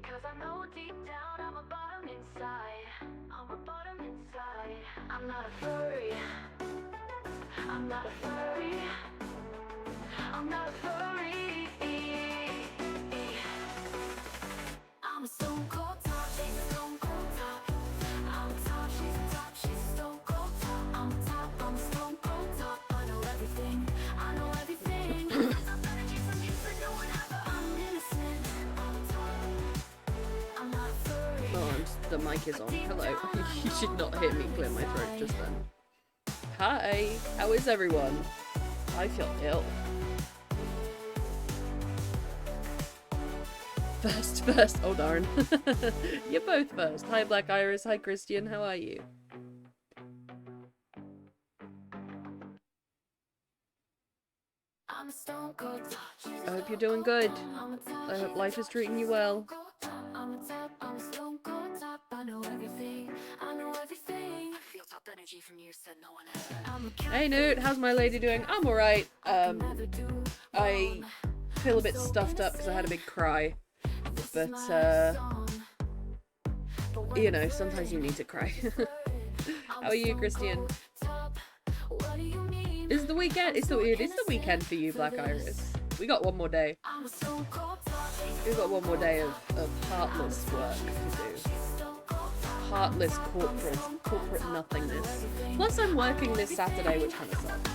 Because I know deep down I'm a bottom inside. I'm a bottom inside. I'm not a furry. I'm not a furry. I'm not a furry. I'm a stone cold top. She's a stone cold top. I'm a top. She's a top. She's a stone cold top. I'm a top. I'm a stone cold top. I know everything. I know everything. There's no energy from you, but no one ever. I'm innocent. I'm a top. I'm not a furry. Oh, the mic is on. Hello. You should not hear me clear my throat just then. Hi. How is everyone? I feel ill. First. Oh darn. You're both first. Hi Black Iris. Hi Christian. How are you? I hope you're doing good. I hope life is treating you well. Hey Newt, how's my lady doing? I'm alright. I feel a bit stuffed up because I had a big cry. But, you know, sometimes you need to cry. How are you, Christian? Is the weekend? It is the weekend for you, Black Iris. We got one more day. We've got one more day of heartless work to do. Heartless corporate nothingness. Plus I'm working this Saturday, which kind of sucks.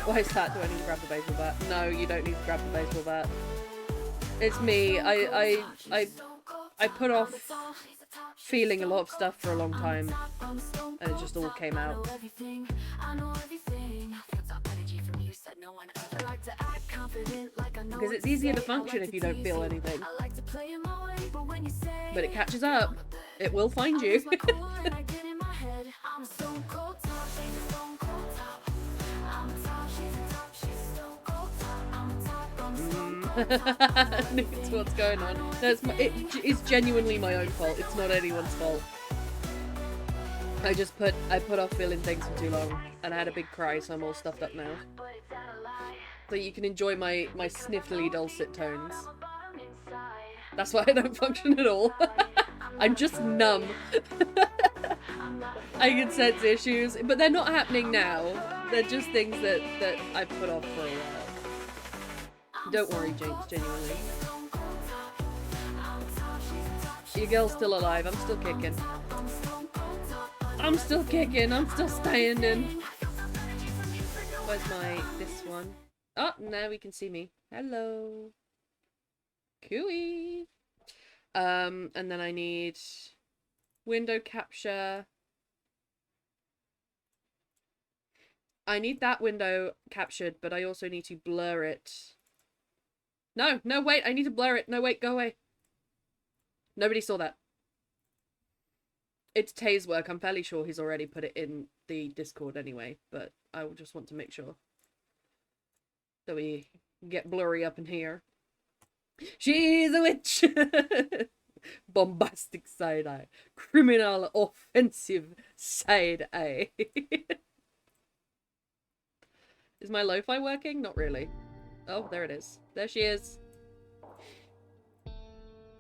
Why is that? Do I need to grab the baseball bat? No, you don't need to grab the baseball bat. It's me. I put off feeling a lot of stuff for a long time, and it just all came out. Because it's easier to function if you don't feel anything. But it catches up. It will find you. It's what's going on. No, it's genuinely my own fault. It's not anyone's fault. I put off feeling things for too long, and I had a big cry, so I'm all stuffed up now. So you can enjoy my sniffly dulcet tones. That's why I don't function at all. I'm just numb. I can sense issues, but they're not happening now. They're just things that I put off for a while. Don't worry, James, genuinely. Your girl's still alive. I'm still kicking. I'm still kicking. I'm still standing. Where's this one? Oh, now we can see me. Hello. Cooey. And then I need window capture. I need that window captured, but I also need to blur it. No, wait, I need to blur it. No, wait, go away. Nobody saw that. It's Tay's work. I'm fairly sure he's already put it in the Discord anyway, but I will just want to make sure that we get blurry up in here. She's a witch! Bombastic side eye. Criminal offensive side eye. Is my lo-fi working? Not really. Oh, there it is. There she is.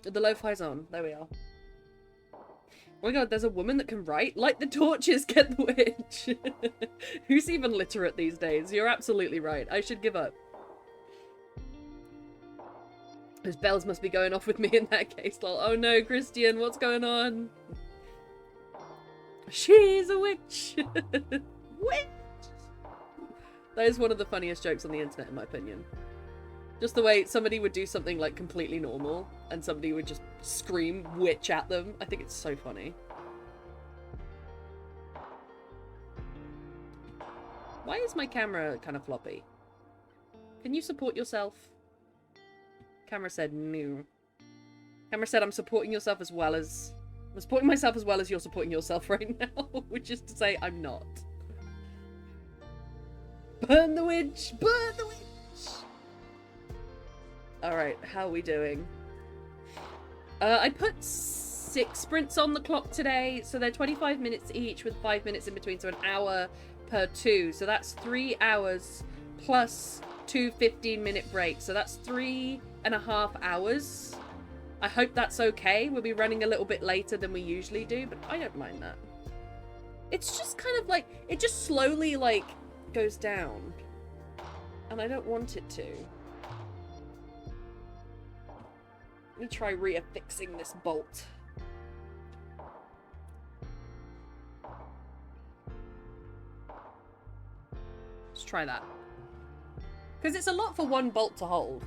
The lo-fi's on. There we are. Oh my god, there's a woman that can write? Light the torches, get the witch! Who's even literate these days? You're absolutely right. I should give up. Those bells must be going off with me in that case, lol. Oh no, Christian, what's going on? She's a witch! Witch! That is one of the funniest jokes on the internet, in my opinion. Just the way somebody would do something, like, completely normal, and somebody would just scream witch at them. I think it's so funny. Why is my camera kind of floppy? Can you support yourself? Camera said no. Camera said I'm supporting yourself as well as... I'm supporting myself as well as you're supporting yourself right now, which is to say I'm not. Burn the witch! Burn the witch! Alright, how are we doing? I put 6 sprints on the clock today, so they're 25 minutes each with 5 minutes in between, so an hour per 2. So that's 3 hours plus 2 15-minute breaks. So that's 3.5 hours I hope that's okay. We'll be running a little bit later than we usually do, but I don't mind that. It's just kind of like, it just slowly, like, goes down. And I don't want it to. Let me try reaffixing this bolt. Let's try that. Because it's a lot for one bolt to hold.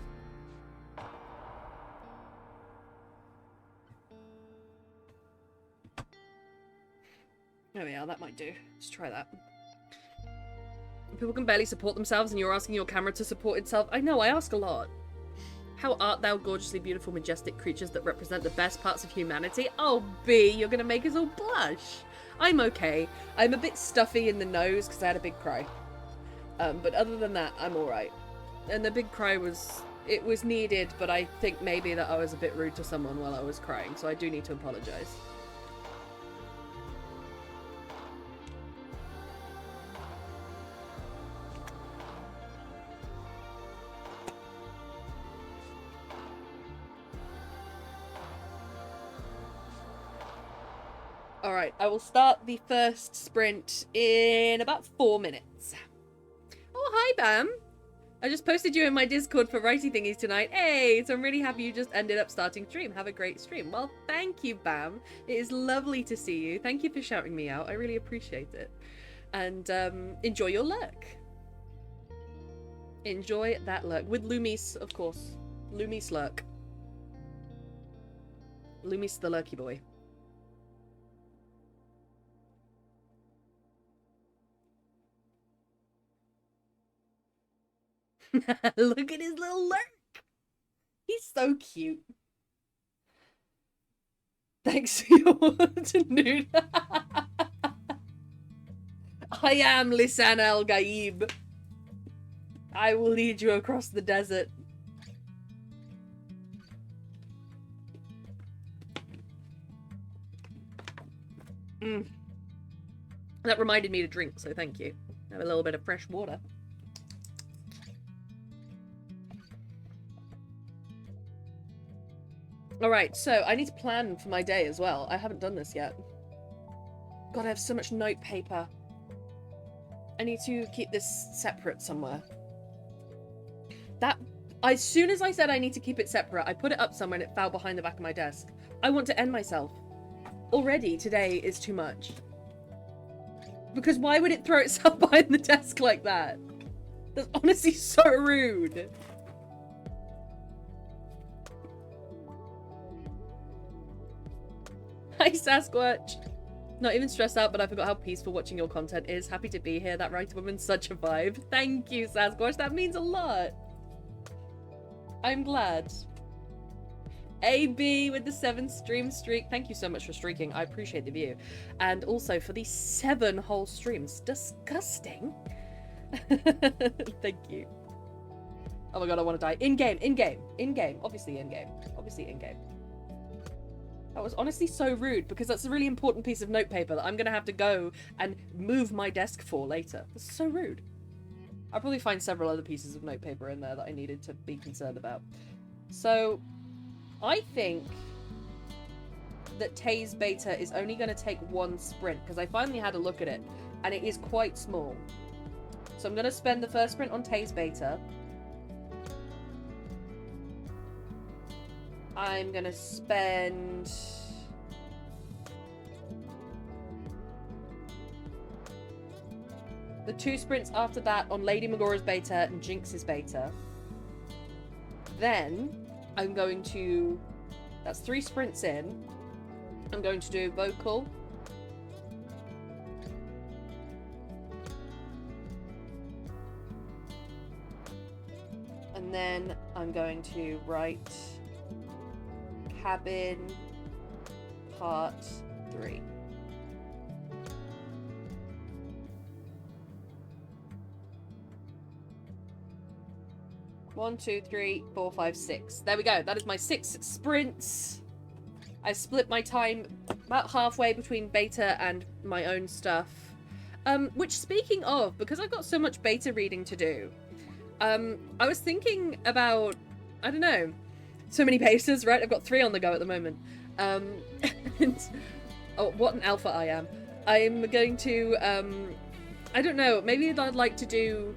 There we are, that might do. Let's try that. People can barely support themselves and you're asking your camera to support itself. I know, I ask a lot. How art thou, gorgeously beautiful, majestic creatures that represent the best parts of humanity? Oh, B, you're gonna make us all blush. I'm okay. I'm a bit stuffy in the nose because I had a big cry. But other than that, I'm alright. And the big cry was... It was needed, but I think maybe that I was a bit rude to someone while I was crying, so I do need to apologise. Alright, I will start the first sprint in about 4 minutes. Oh, hi, Bam! I just posted you in my Discord for Righty Thingies tonight. Hey, so I'm really happy you just ended up starting stream. Have a great stream. Well, thank you, Bam. It is lovely to see you. Thank you for shouting me out. I really appreciate it. And enjoy your lurk. Enjoy that lurk. With Loomis, of course. Loomis lurk. Loomis the lurky boy. Look at his little lurk. He's so cute. Thanks for your afternoon. I am Lisan Al Gaib. I will lead you across the desert. That reminded me to drink, so thank you. Have a little bit of fresh water. Alright, so I need to plan for my day as well. I haven't done this yet. God, I have so much note paper. I need to keep this separate somewhere. As soon as I said I need to keep it separate, I put it up somewhere and it fell behind the back of my desk. I want to end myself. Already today is too much. Because why would it throw itself behind the desk like that? That's honestly so rude. Hi, Sasquatch. Not even stressed out, but I forgot how peaceful watching your content is. Happy to be here. That right woman's such a vibe. Thank you, Sasquatch. That means a lot. I'm glad. AB with the 7 stream streak. Thank you so much for streaking. I appreciate the view. And also for the 7 whole streams. Disgusting. Thank you. Oh my god, I want to die. In-game, in-game, in-game. Obviously in-game. Obviously in-game. That was honestly so rude because that's a really important piece of notepaper that I'm going to have to go and move my desk for later. That's so rude. I'll probably find several other pieces of notepaper in there that I needed to be concerned about. So, I think that Tay's beta is only going to take 1 sprint because I finally had a look at it and it is quite small. So I'm going to spend the first sprint on Tay's beta. I'm gonna spend... the 2 sprints after that on Lady Magora's beta and Jinx's beta. Then, I'm going to... that's 3 sprints in. I'm going to do vocal. And then I'm going to write... Cabin Part 3. One, 2, 3, 4, 5, 6. There we go. That is my 6 sprints. I split my time about halfway between beta and my own stuff. Which, speaking of, because I've got so much beta reading to do, I was thinking about, I don't know, So many paces, right? I've got 3 on the go at the moment. And, oh, what an alpha I am. I'm going to, I don't know, maybe I'd like to do...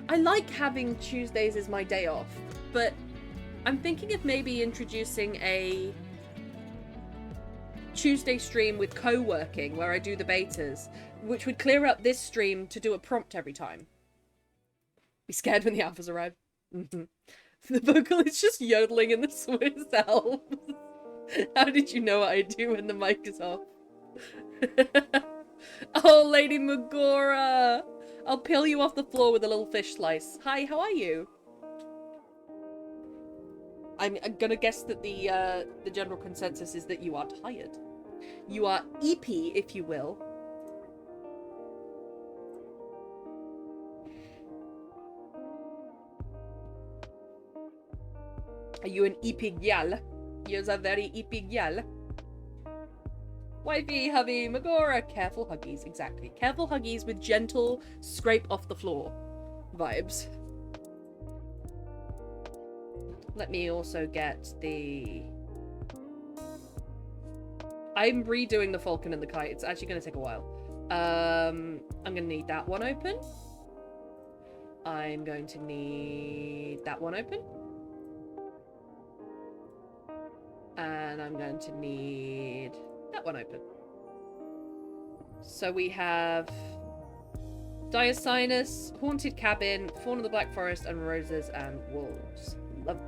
I like having Tuesdays as my day off, but I'm thinking of maybe introducing a Tuesday stream with co-working where I do the betas, which would clear up this stream to do a prompt every time. Be scared when the alphas arrive. The vocalist just yodeling in the Swiss Alps. How did you know what I do when the mic is off? Oh, Lady Magora! I'll peel you off the floor with a little fish slice. Hi, how are you? I'm gonna guess that the general consensus is that you are tired. You are EP, if you will. Are you an EP gal? You're a very EP gal. Wifey, hubby, Magora. Careful huggies, exactly. Careful huggies with gentle scrape off the floor vibes. Let me also get the... I'm redoing the Falcon and the Kite. It's actually going to take a while. I'm going to need that one open. I'm going to need that one open. And I'm going to need that one open. So we have Diosynus, Haunted Cabin, Fawn of the Black Forest, and Roses and Wolves. Love.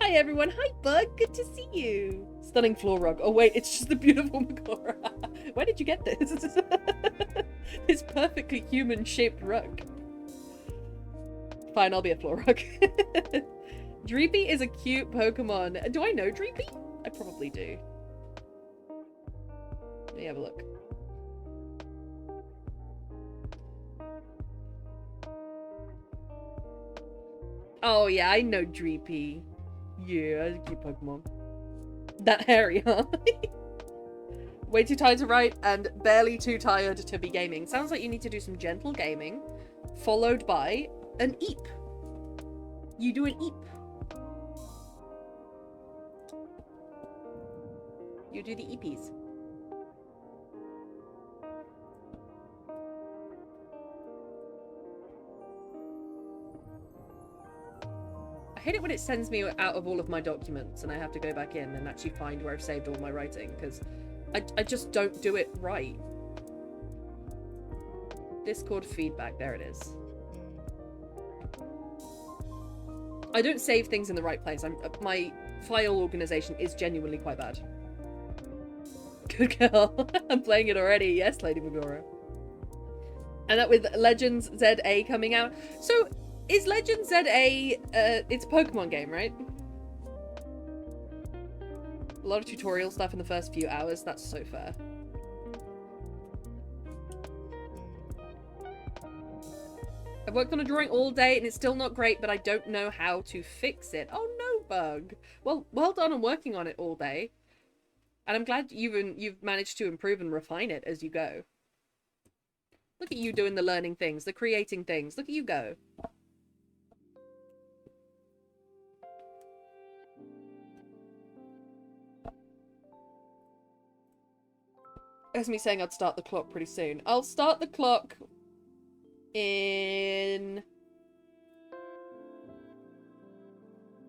Hi everyone, hi Bug, good to see you. Stunning floor rug. Oh wait, it's just the beautiful Magora. Where did you get this? This perfectly human-shaped rug. Fine, I'll be a floor rug. Dreepy is a cute Pokemon. Do I know Dreepy? I probably do. Let me have a look. Oh yeah, I know Dreepy. Yeah, that's a cute Pokemon. That hairy, huh? Way too tired to write and barely too tired to be gaming. Sounds like you need to do some gentle gaming, followed by an eep. You do an eep. You do the eepies. I hate it when it sends me out of all of my documents and I have to go back in and actually find where I've saved all my writing, because I just don't do it right. Discord feedback, there it is. I don't save things in the right place. My file organization is genuinely quite bad. Good girl. I'm playing it already. Yes, Lady Magora. And that with Legends ZA coming out. So, is Legends ZA, it's a Pokemon game, right? A lot of tutorial stuff in the first few hours. That's so fair. I've worked on a drawing all day and it's still not great, but I don't know how to fix it. Oh no, Bug. Well, well done on working on it all day. And I'm glad you've managed to improve and refine it as you go. Look at you doing the learning things, the creating things. Look at you go. That's me saying I'd start the clock pretty soon. I'll start the clock in...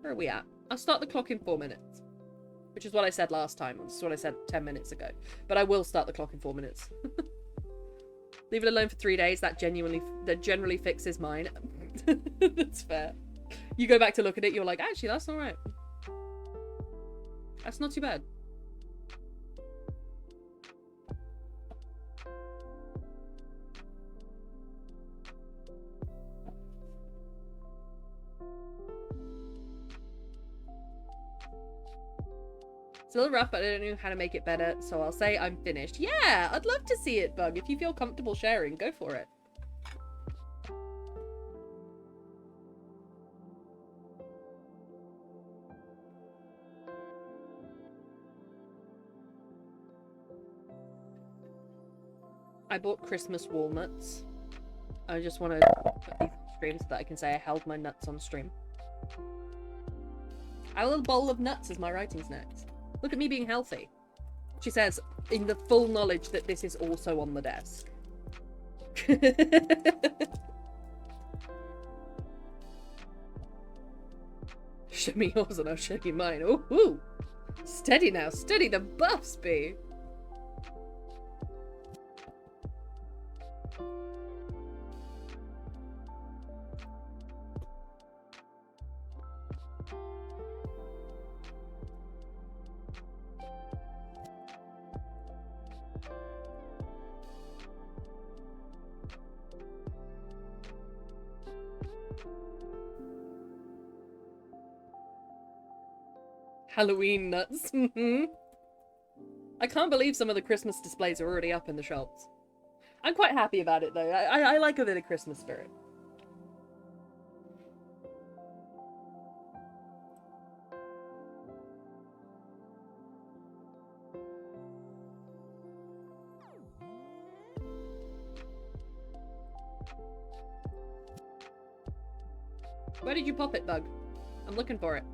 Where are we at? I'll start the clock in 4 minutes. Which is what I said last time. This is what I said 10 minutes ago. But I will start the clock in 4 minutes. Leave it alone for 3 days. That generally fixes mine. That's fair. You go back to look at it, you're like, actually, that's alright. That's not too bad. It's a little rough, but I don't know how to make it better, so I'll say I'm finished. Yeah, I'd love to see it, Bug. If you feel comfortable sharing, go for it. I bought Christmas walnuts. I just want to put these stream so that I can say I held my nuts on stream. A little bowl of nuts as my writing snacks. Look at me being healthy. She says, in the full knowledge that this is also on the desk. Show me yours and I'll show you mine. Ooh, ooh. Steady now, steady the buffs, B. Halloween nuts. I can't believe some of the Christmas displays are already up in the shops. I'm quite happy about it though. I like a bit of Christmas spirit. Where did you pop it, Bug? I'm looking for it.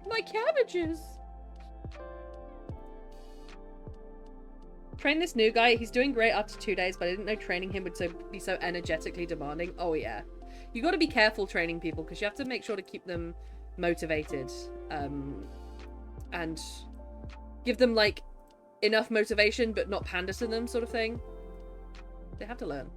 My cabbages! Train this new guy. He's doing great after 2 days, but I didn't know training him would be so energetically demanding. Oh yeah. You gotta be careful training people, because you have to make sure to keep them motivated. And give them, like, enough motivation, but not pander to them, sort of thing. They have to learn.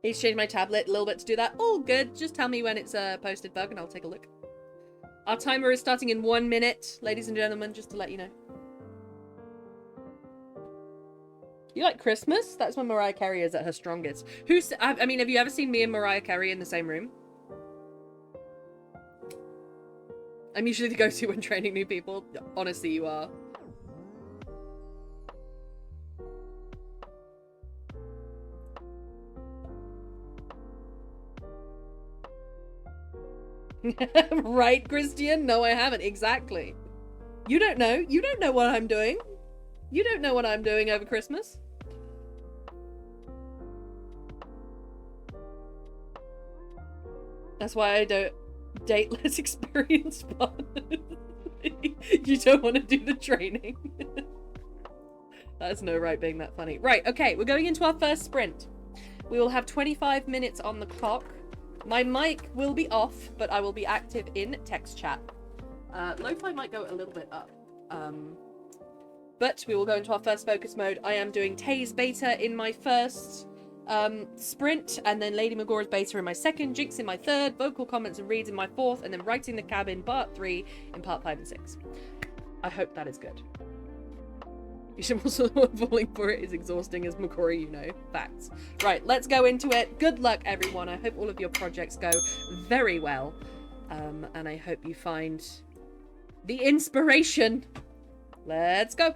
He's changed my tablet a little bit to do that. All good. Just tell me when it's posted, Bug, and I'll take a look. Our timer is starting in 1 minute, ladies and gentlemen, just to let you know. You like Christmas? That's when Mariah Carey is at her strongest. I mean, have you ever seen me and Mariah Carey in the same room? I'm usually the go-to when training new people. Honestly, you are. Right, Christian? No, I haven't. Exactly. You don't know. You don't know what I'm doing. You don't know what I'm doing over Christmas. That's why I don't date less experienced partners. You don't want to do the training. That's no right being that funny. Right, okay, we're going into our first sprint. We will have 25 minutes on the clock. My mic will be off, but I will be active in text chat. Lo-fi might go a little bit up. But we will go into our first focus mode. I am doing Tay's beta in my first sprint, and then Lady Magora's beta in my second, Jinx in my third, vocal comments and reads in my fourth, and then writing the cabin part 3 in part 5 and 6. I hope that is good. You should also know what falling for it is exhausting as Makori, you know. Facts. Right, let's go into it. Good luck, everyone. I hope all of your projects go very well. And I hope you find the inspiration. Let's go.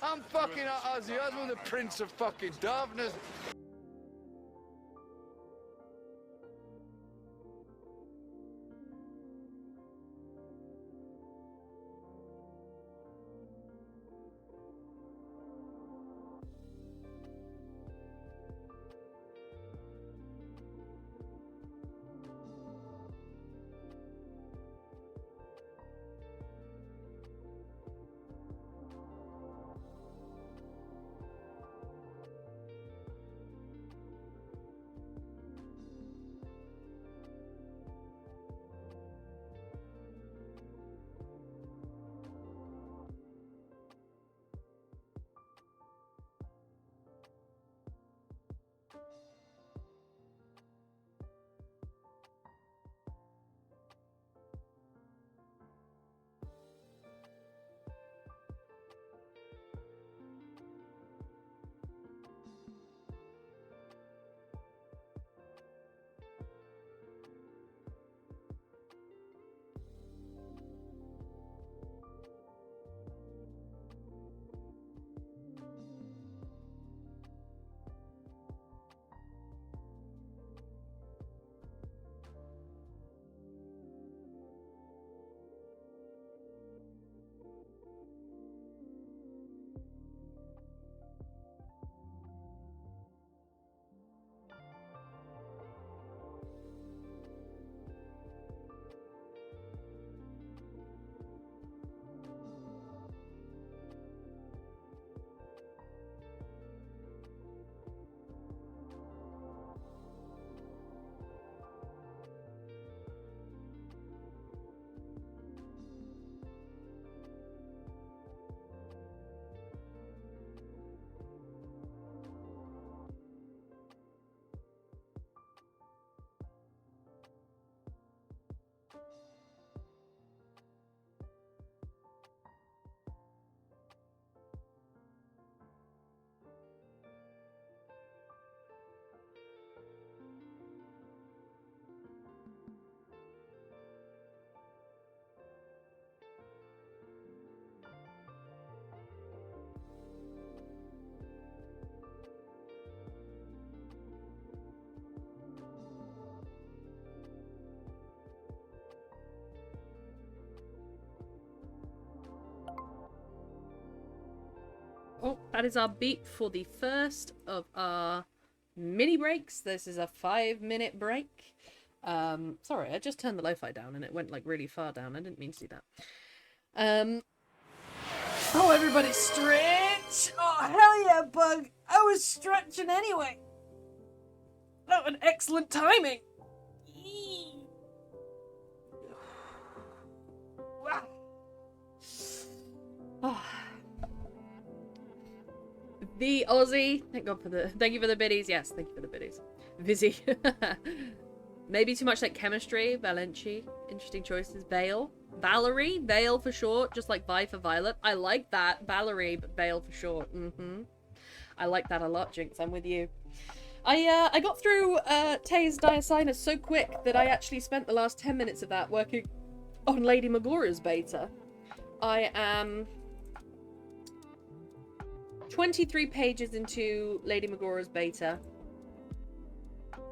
I'm fucking Ozzy Osbourne, the Prince of fucking Darkness. Oh, that is our beat for the first of our mini breaks. This is a 5-minute break. Sorry, I just turned the lo-fi down and it went like really far down. I didn't mean to do that. Oh, everybody stretch! Oh, hell yeah, Bug! I was stretching anyway! Oh, an excellent timing! Yee. Wow. The Aussie. Thank you for the biddies. Yes, thank you for the biddies. Vizzy. Maybe too much like chemistry. Valenci. Interesting choices. Vale. Valerie. Vale for short. Just like Vi for Violet. I like that. Valerie, but Vale for short. I like that a lot, Jinx. I'm with you. I got through Tay's Diasinus so quick that I actually spent the last 10 minutes of that working on Lady Magora's beta. I am 23 pages into Lady Magora's beta.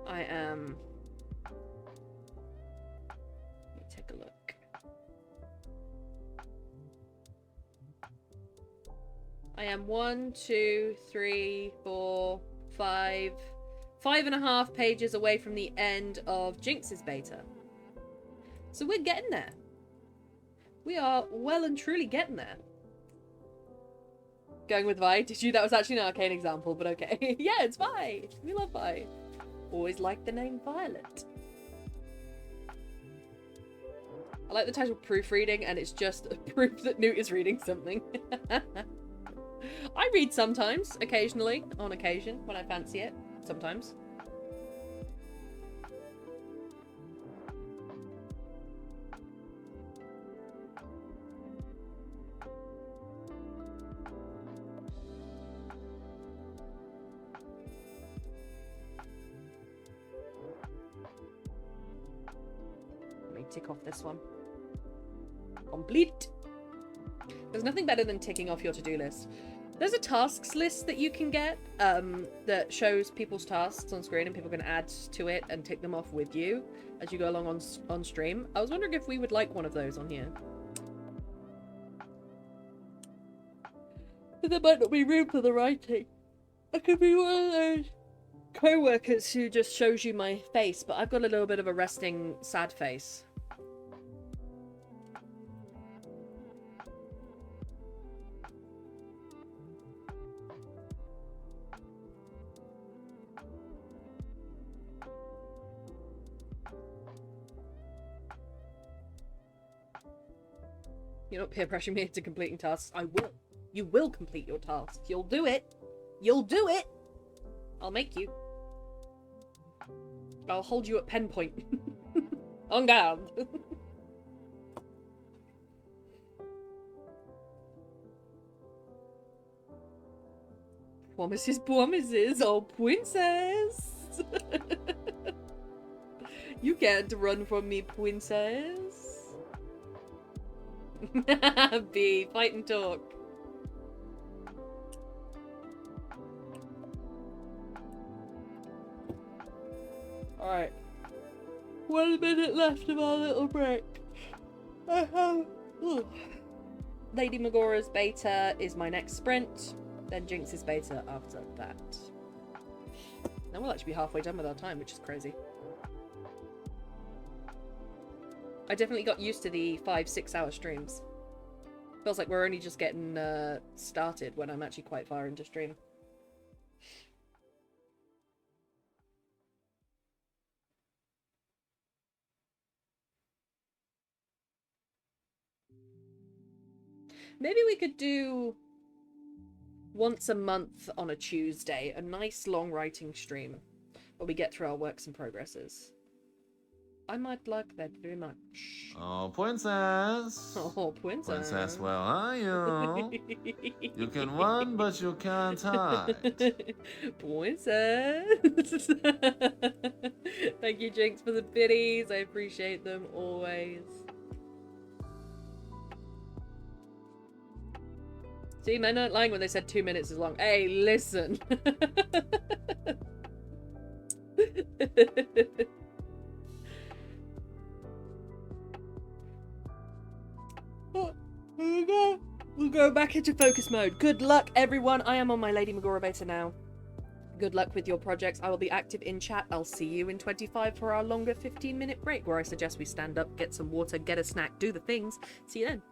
I am... Let me take a look. I am 1, 2, 3, 4, 5... 5.5 pages away from the end of Jinx's beta. So we're getting there. We are well and truly getting there. Going with Vi. Did you? That was actually an arcane example, but okay. Yeah, it's Vi. We love Vi. Always like the name Violet. I like the title Proofreading, and it's just a proof that Newt is reading something. I read sometimes, occasionally, on occasion, when I fancy it. Sometimes. Let me tick off this one. Complete. There's nothing better than ticking off your to-do list. There's a tasks list that you can get that shows people's tasks on screen, and people can add to it and tick them off with you as you go along on stream. I was wondering if we would like one of those on here. But there might not be room for the writing. I could be one of those co-workers who just shows you my face, but I've got a little bit of a resting sad face. You're not peer pressuring me into completing tasks. I will. You will complete your tasks. You'll do it. You'll do it. I'll make you. I'll hold you at pen point. On guard. Promises, promises, oh princess. You can't run from me, princess. B, fight and talk. Alright. 1 minute left of our little break. Lady Magora's beta is my next sprint. Then Jinx's beta after that. Then we'll actually be halfway done with our time, which is crazy. I definitely got used to the 5-6 hour streams. Feels like we're only just getting started when I'm actually quite far into stream. Maybe we could do once a month on a Tuesday, a nice long writing stream where we get through our works and progresses. I might like that very much. Oh, princess. Oh, princess. Princess, where are you? You can run, but you can't hide. Princess. Thank you, Jinx, for the biddies. I appreciate them always. See, men aren't lying when they said 2 minutes is long. Hey, listen. We'll go back into focus mode. Good luck, everyone. I am on my Lady Magora beta now. Good luck with your projects. I will be active in chat. I'll see you in 25 for our longer 15-minute break, where I suggest we stand up, get some water, get a snack, do the things. See you then.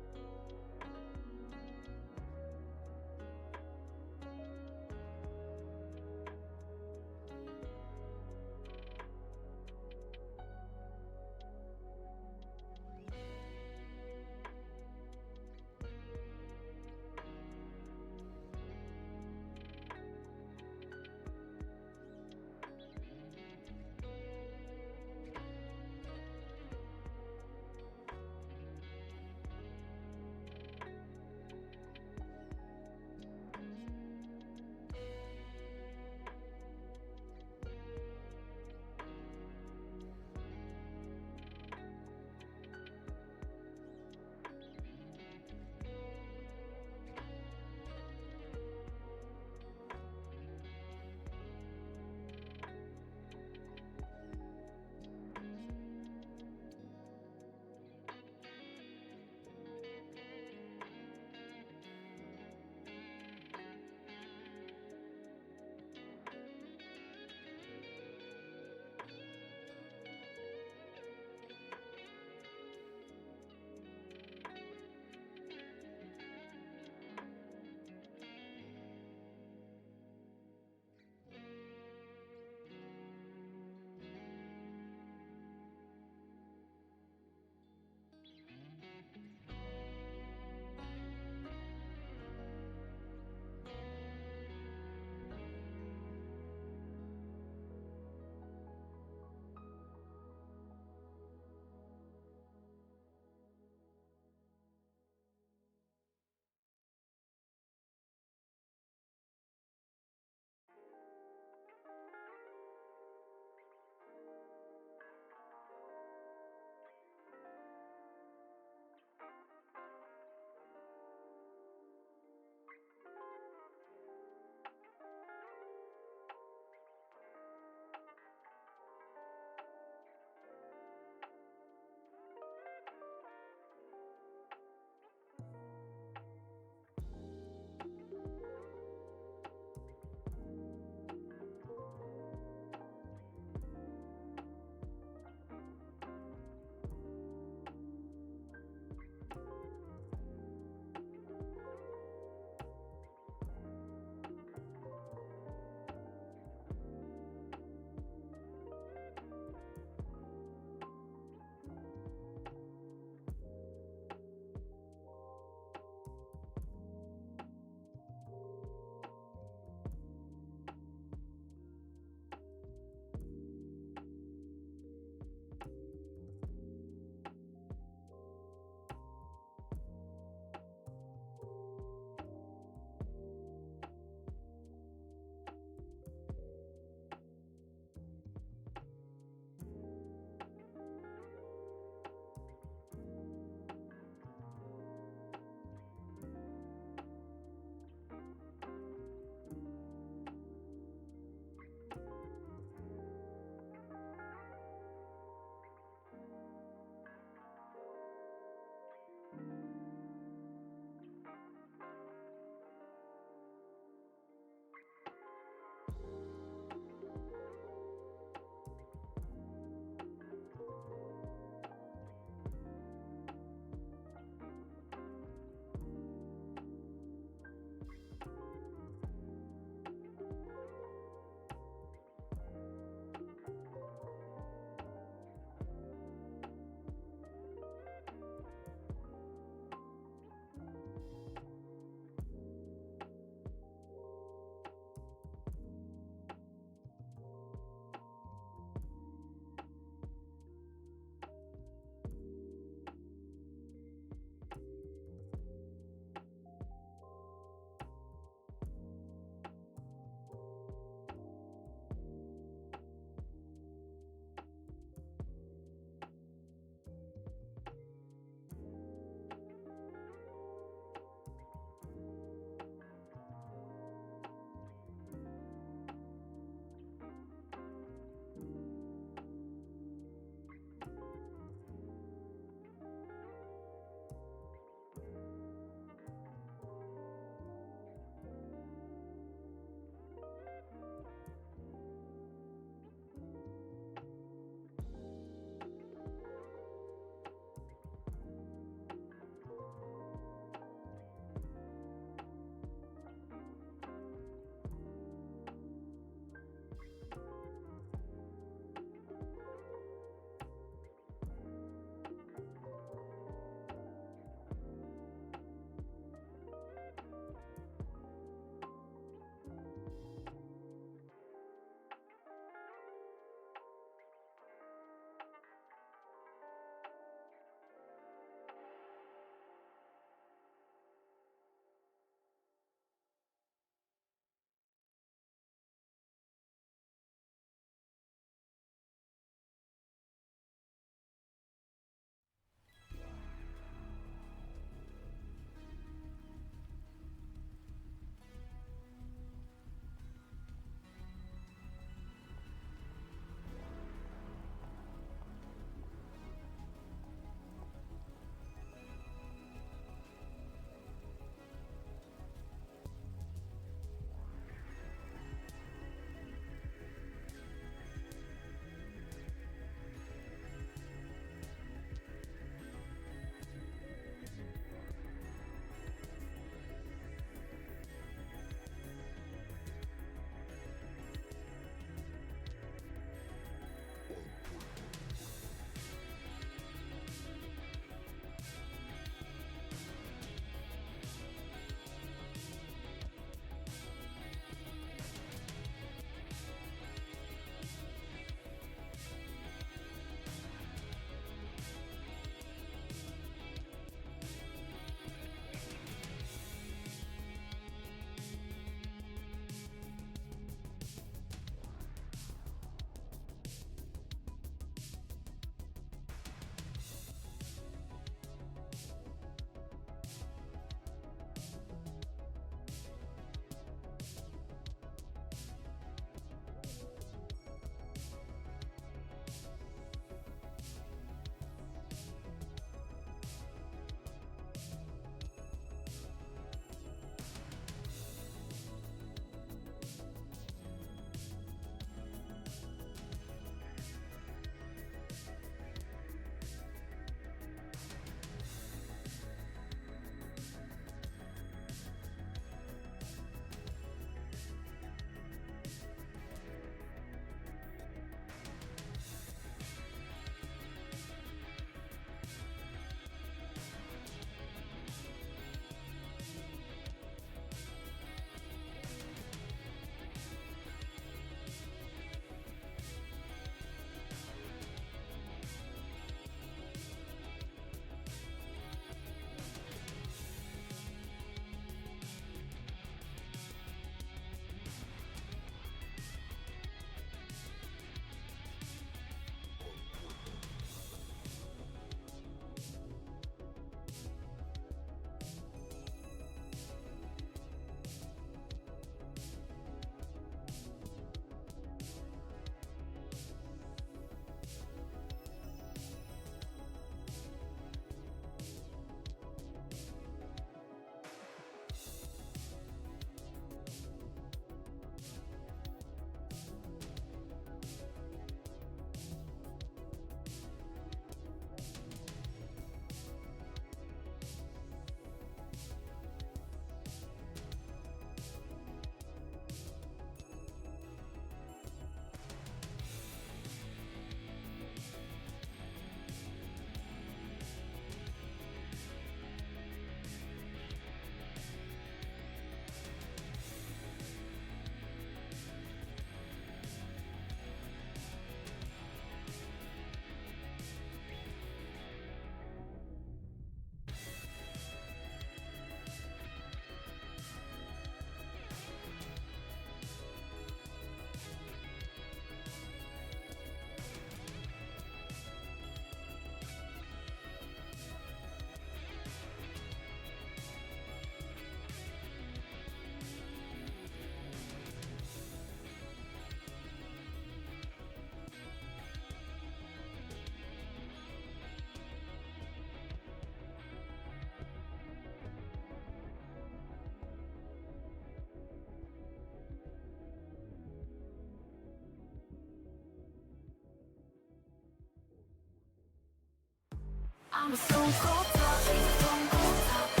I'm a stone cold top, she's a stone cold top.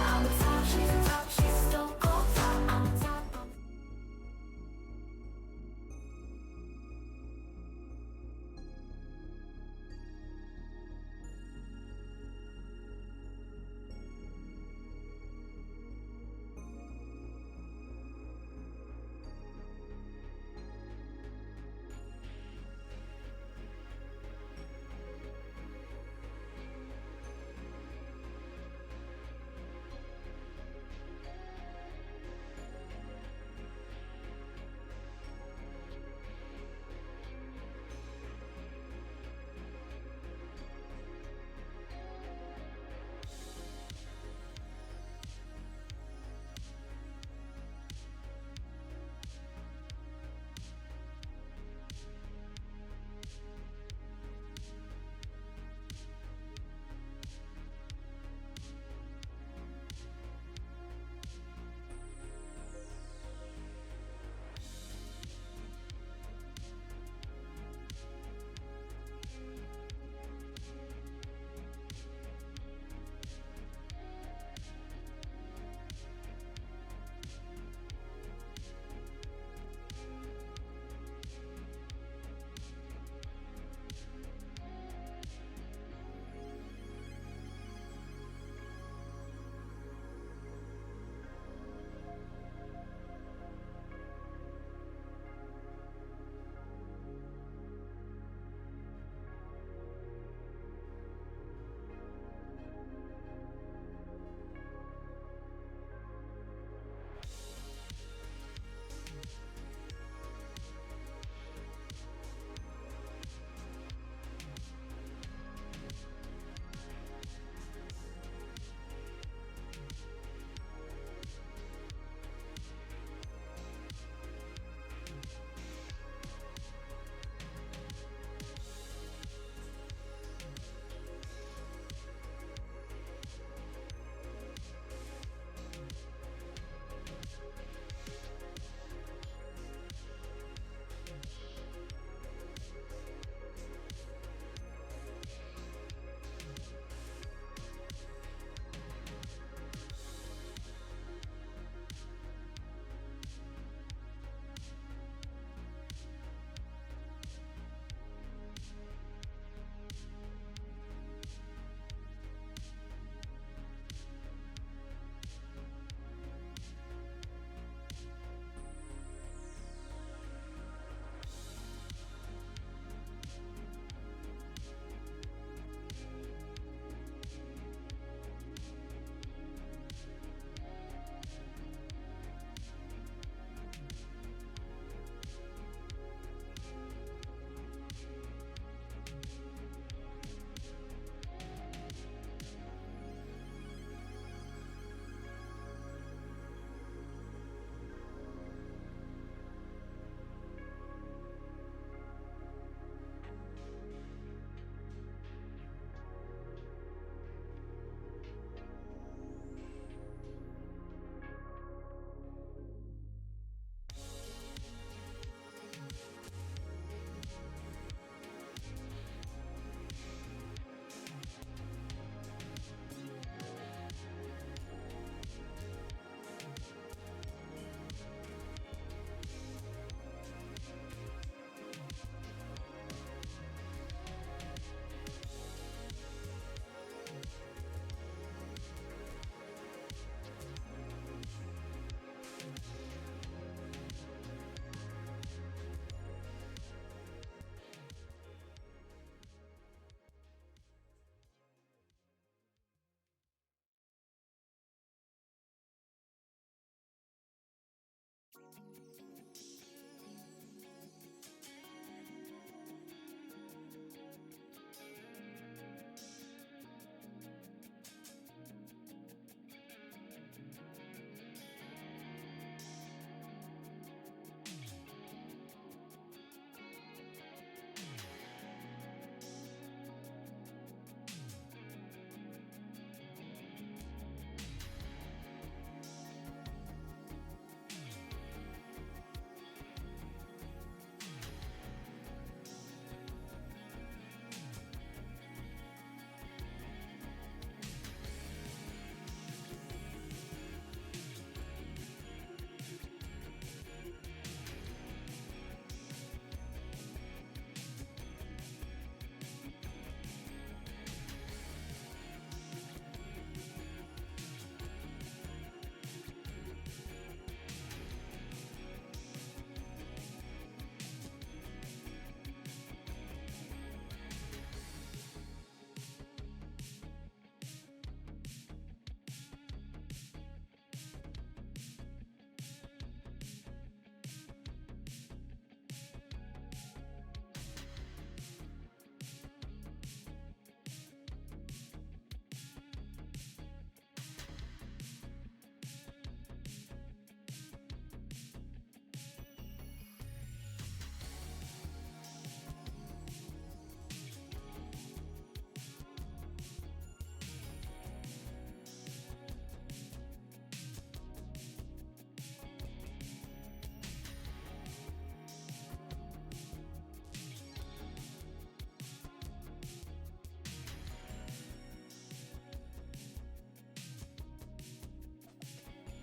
I'm a top, she's a top, she's a stone cold top. I'm a top.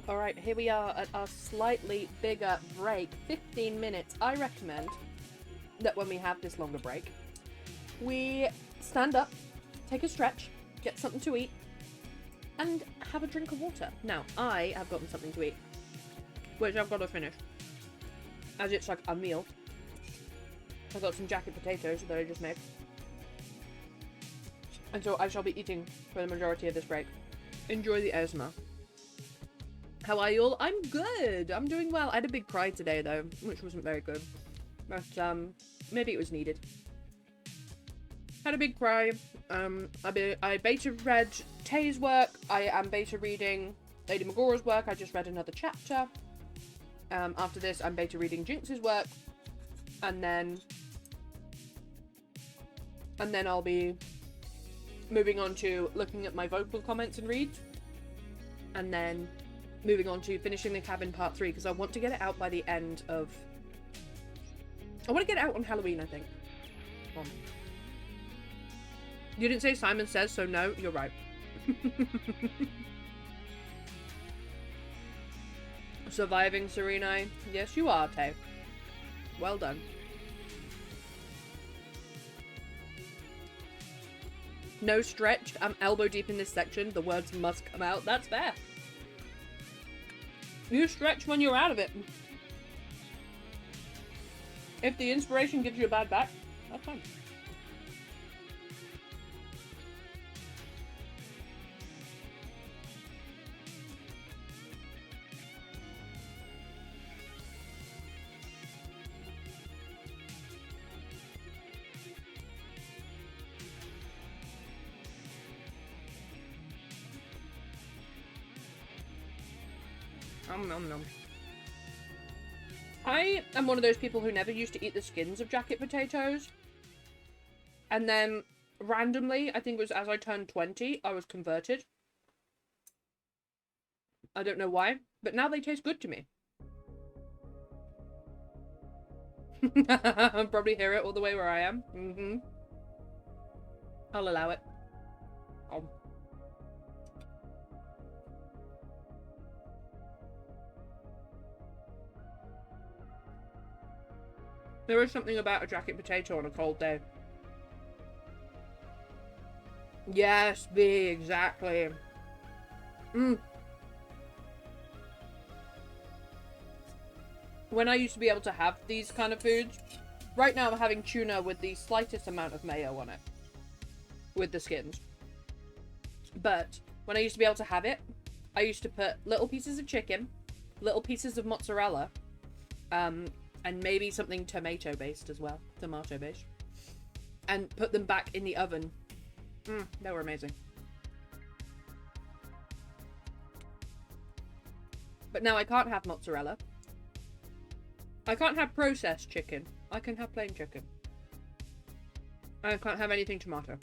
Alright, here we are at our slightly bigger break. 15 minutes. I recommend that when we have this longer break, we stand up, take a stretch, get something to eat, and have a drink of water. Now, I have gotten something to eat, which I've got to finish, as it's like a meal. I've got some jacket potatoes that I just made. And so I shall be eating for the majority of this break. Enjoy the ASMR. How are you all? I'm good. I'm doing well. I had a big cry today though, which wasn't very good. But maybe it was needed. Had a big cry. I beta read Tay's work. I am beta reading Lady Magora's work. I just read another chapter. After this, I'm beta reading Jinx's work. And then I'll be moving on to looking at my vocal comments and reads. And then moving on to finishing the cabin part 3, because I want to get it out by the end of... I want to get it out on Halloween, I think. You didn't say Simon Says, so no, you're right. Surviving, Serenai. Yes, you are, Tay. Well done. No stretched. I'm elbow deep in this section. The words must come out. That's fair. You stretch when you're out of it. If the inspiration gives you a bad back, that's fine. Nom nom. I am one of those people who never used to eat the skins of jacket potatoes. And then, randomly, I think it was as I turned 20, I was converted. I don't know why, but now they taste good to me. I'll probably hear it all the way where I am. I'll allow it. Oh. There is something about a jacket potato on a cold day. Yes, B, exactly. When I used to be able to have these kind of foods, right now I'm having tuna with the slightest amount of mayo on it. With the skins. But when I used to be able to have it, I used to put little pieces of chicken, little pieces of mozzarella, and maybe something tomato-based as well. Tomato-based. And put them back in the oven. They were amazing. But now I can't have mozzarella. I can't have processed chicken. I can have plain chicken. I can't have anything tomato.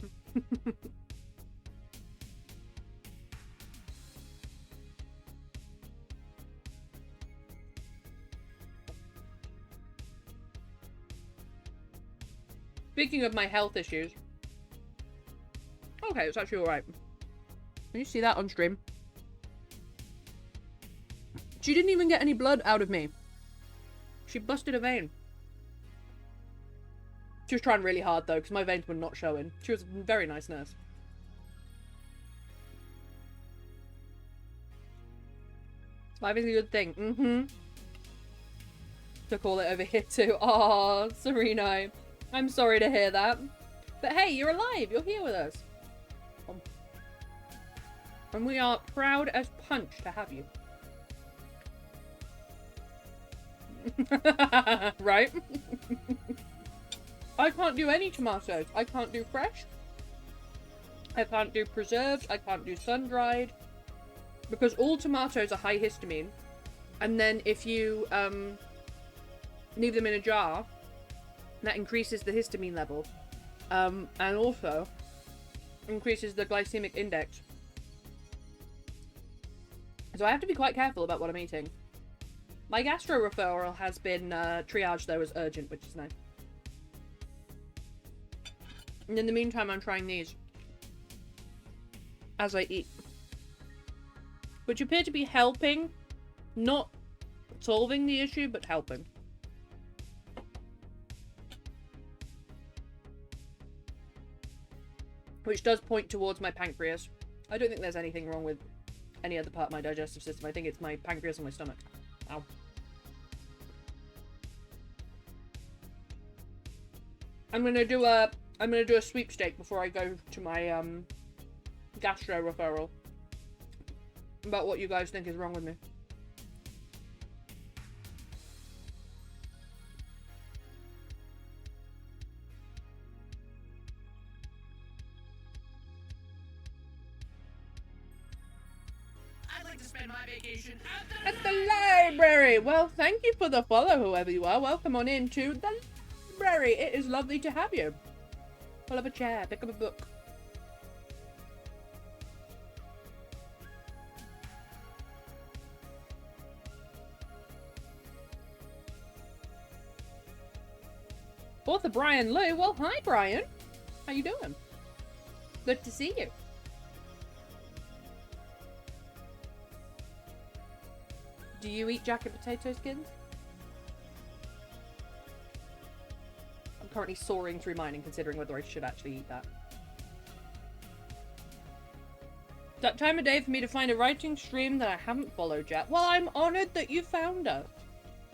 Speaking of my health issues. Okay, it's actually alright. Can you see that on stream? She didn't even get any blood out of me. She busted a vein. She was trying really hard though, because my veins were not showing. She was a very nice nurse. Life is a good thing. To call it over here too. Aww, Serena. I'm sorry to hear that. But hey, you're alive. You're here with us. And we are proud as punch to have you. Right? I can't do any tomatoes. I can't do fresh. I can't do preserved. I can't do sun-dried. Because all tomatoes are high histamine. And then if you leave them in a jar, that increases the histamine level. And also increases the glycemic index. So I have to be quite careful about what I'm eating. My gastro referral has been triaged though as urgent, which is nice. And in the meantime, I'm trying these as I eat, which appear to be helping Not solving the issue, but helping. Which does point towards my pancreas. I don't think there's anything wrong with any other part of my digestive system. I think it's my pancreas and my stomach. Ow. I'm gonna do a sweepstake before I go to my gastro referral about what you guys think is wrong with me. I'd like to spend my vacation At the library! Well, thank you for the follow, whoever you are. Welcome on in to the library. It is lovely to have you. Pull up a chair, pick up a book. Author Brian Liu. Well, hi, Brian. How you doing? Good to see you. Do you eat jacket potato skins? I'm currently soaring through mine and considering whether I should actually eat that. That time of day for me to find a writing stream that I haven't followed yet. Well, I'm honoured that you found us.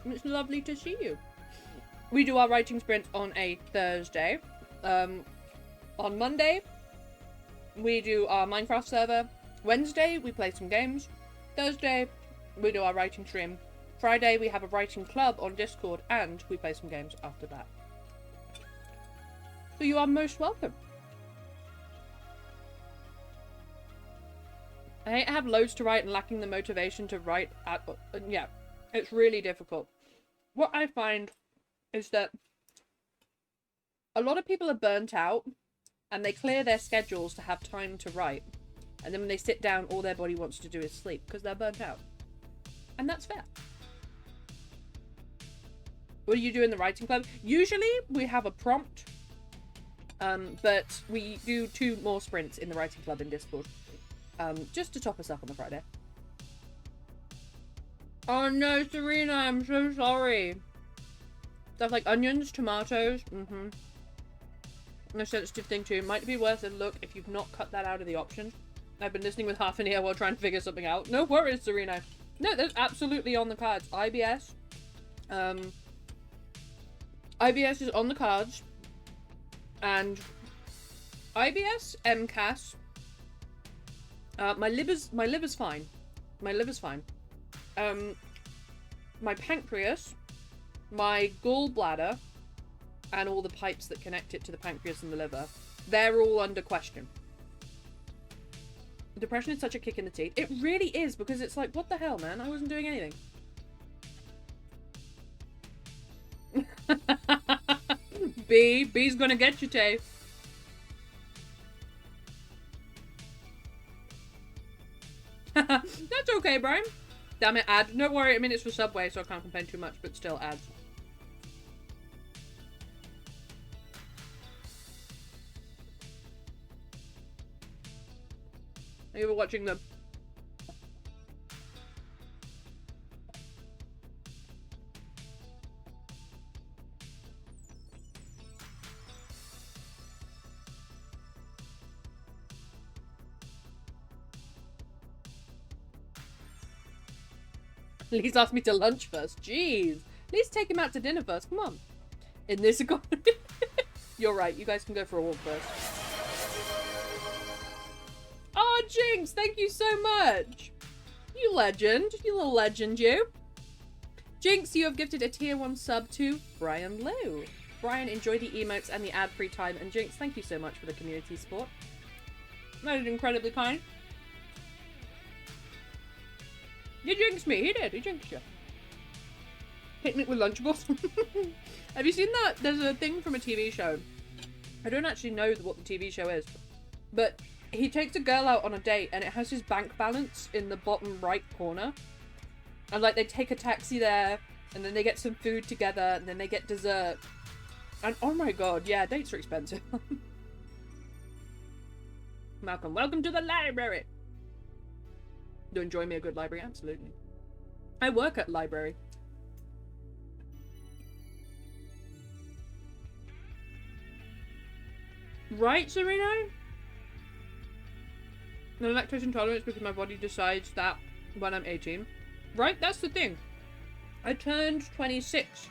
It's lovely to see you. We do our writing sprint on a Thursday. On Monday, we do our Minecraft server. Wednesday, we play some games. Thursday, we do our writing stream. Friday, we have a writing club on Discord, and we play some games after that. So you are most welcome. I hate to have loads to write and lacking the motivation to write at... yeah, it's really difficult. What I find is that a lot of people are burnt out and they clear their schedules to have time to write. And then when they sit down, all their body wants to do is sleep because they're burnt out. And that's fair. What do you do in the writing club? Usually we have a prompt, but we do 2 more sprints in the writing club in Discord, just to top us up on the Friday. Oh no, Serena, I'm so sorry. Stuff like onions, tomatoes, a sensitive thing too. Might be worth a look if you've not cut that out of the options. I've been listening with half an ear while trying to figure something out. No worries, Serena. No, that's absolutely on the cards. IBS. IBS is on the cards. And IBS, MCAS. My liver's fine. My liver's fine. My pancreas, my gallbladder, and all the pipes that connect it to the pancreas and the liver, they're all under question. Depression is such a kick in the teeth. It really is, because it's like, what the hell, man? I wasn't doing anything. B's gonna get you, Tay. That's okay, Brian. Damn it, ad. Don't worry, I mean, it's for Subway, so I can't complain too much, but still, ads. Are you ever watching them? Lee's asked me to lunch first. Jeez. Lee's take him out to dinner first. Come on. In this economy. You're right. You guys can go for a walk first. Oh, Jinx. Thank you so much. You legend. You little legend, you. Jinx, you have gifted a tier 1 sub to Brian Liu. Brian, enjoy the emotes and the ad-free time. And Jinx, thank you so much for the community support. That is incredibly kind. You jinxed me. He did. He jinxed you. Picnic with Lunchables. Have you seen that? There's a thing from a TV show. I don't actually know what the TV show is. But he takes a girl out on a date and it has his bank balance in the bottom right corner. And like they take a taxi there and then they get some food together and then they get dessert. And oh my god, yeah, dates are expensive. Malcolm, welcome to the library. Do you enjoy me a good library? Absolutely. I work at library. Right, Serena? No lactose intolerance because my body decides that when I'm 18. Right? That's the thing. I turned 26.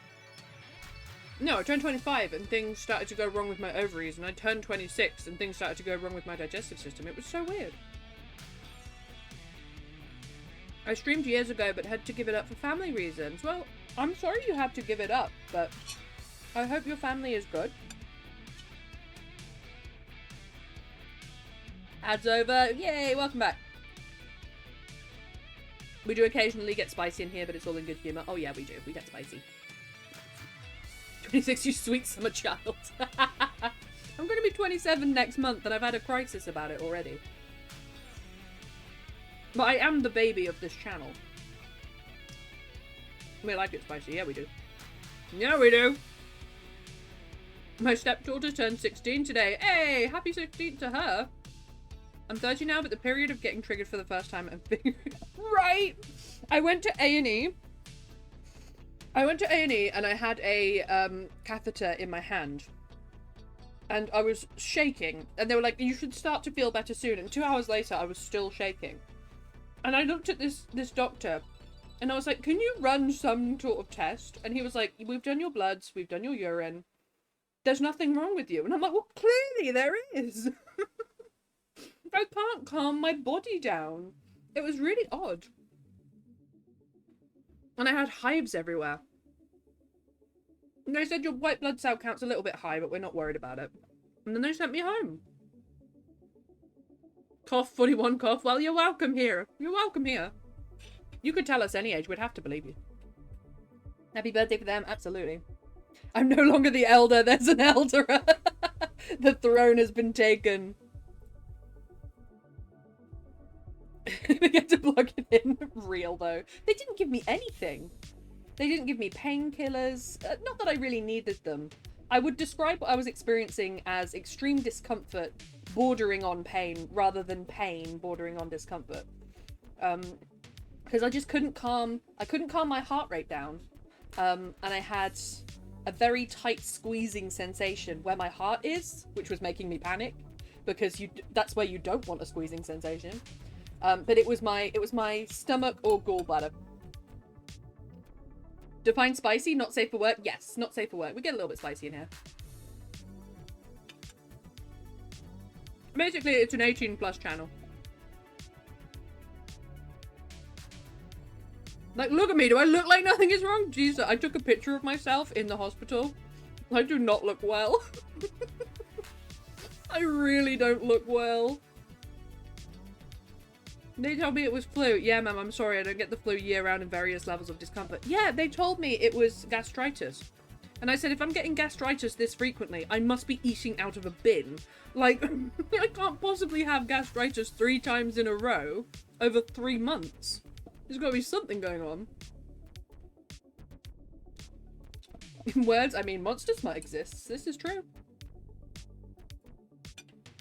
No, I turned 25 and things started to go wrong with my ovaries, and I turned 26 and things started to go wrong with my digestive system. It was so weird. I streamed years ago but had to give it up for family reasons. Well, I'm sorry you had to give it up, but I hope your family is good. Ads over. Yay, welcome back. We do occasionally get spicy in here, but it's all in good humour. Oh yeah, we do. We get spicy. 26, you sweet summer child. I'm going to be 27 next month, and I've had a crisis about it already. But I am the baby of this channel. We like it spicy. Yeah, we do. Yeah, we do. My stepdaughter turned 16 today. Hey, happy 16th to her. I'm 30 now, but the period of getting triggered for the first time and figuring right. I went to A&E. And I had a catheter in my hand. And I was shaking. And they were like, you should start to feel better soon. And 2 hours later, I was still shaking. And I looked at this doctor. And I was like, can you run some sort of test? And he was like, we've done your bloods. We've done your urine. There's nothing wrong with you. And I'm like, well, clearly there is. I can't calm my body down. It was really odd. And I had hives everywhere. And they said your white blood cell count's a little bit high, but we're not worried about it. And then they sent me home. Cough, 41 cough. Well, you're welcome here. You're welcome here. You could tell us any age. We'd have to believe you. Happy birthday for them. Absolutely. I'm no longer the elder. There's an elderer. The throne has been taken. They get to plug it in. Real though. They didn't give me anything. They didn't give me painkillers. Not that I really needed them. I would describe what I was experiencing as extreme discomfort bordering on pain rather than pain bordering on discomfort. Because I just couldn't calm my heart rate down. And I had a very tight squeezing sensation where my heart is, which was making me panic because that's where you don't want a squeezing sensation. But it was my stomach or gallbladder. Define spicy, not safe for work. Yes, not safe for work. We get a little bit spicy in here. Basically, it's an 18+ channel. Like, look at me. Do I look like nothing is wrong? Jesus, I took a picture of myself in the hospital. I do not look well. I really don't look well. They told me it was flu. Yeah, ma'am, I'm sorry. I don't get the flu year round in various levels of discomfort. Yeah, they told me it was gastritis. And I said, if I'm getting gastritis this frequently, I must be eating out of a bin. Like, I can't possibly have gastritis 3 times in a row over 3 months. There's got to be something going on. In words, I mean, Monster Smut exists. This is true.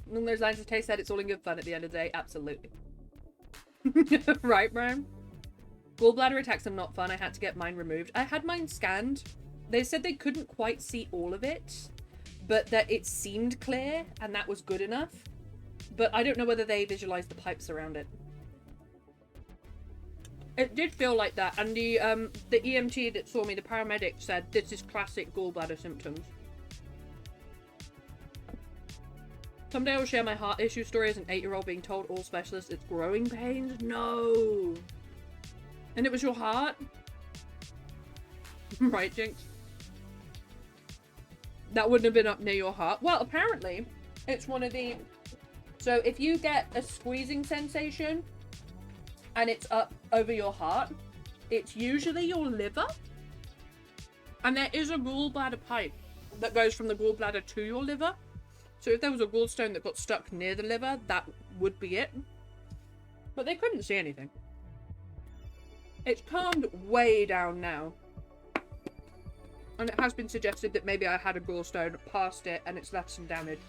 Along those lines, as Tay said, it's all in good fun at the end of the day. Absolutely. Right, Brian? Gallbladder attacks are not fun. I had to get mine removed. I had mine scanned. They said they couldn't quite see all of it, but that it seemed clear, and that was good enough. But I don't know whether they visualized the pipes around it. It did feel like that, and the EMT that saw me, the paramedic, said this is classic gallbladder symptoms. Someday I'll share my heart issue story as an 8-year-old being told all specialists it's growing pains. No. And it was your heart? Right, Jinx? That wouldn't have been up near your heart. Well, apparently, it's one of the... So if you get a squeezing sensation and it's up over your heart, it's usually your liver. And there is a gallbladder pipe that goes from the gallbladder to your liver. So if there was a gallstone that got stuck near the liver, that would be it. But they couldn't see anything. It's calmed way down now. And it has been suggested that maybe I had a gallstone past it and it's left some damage.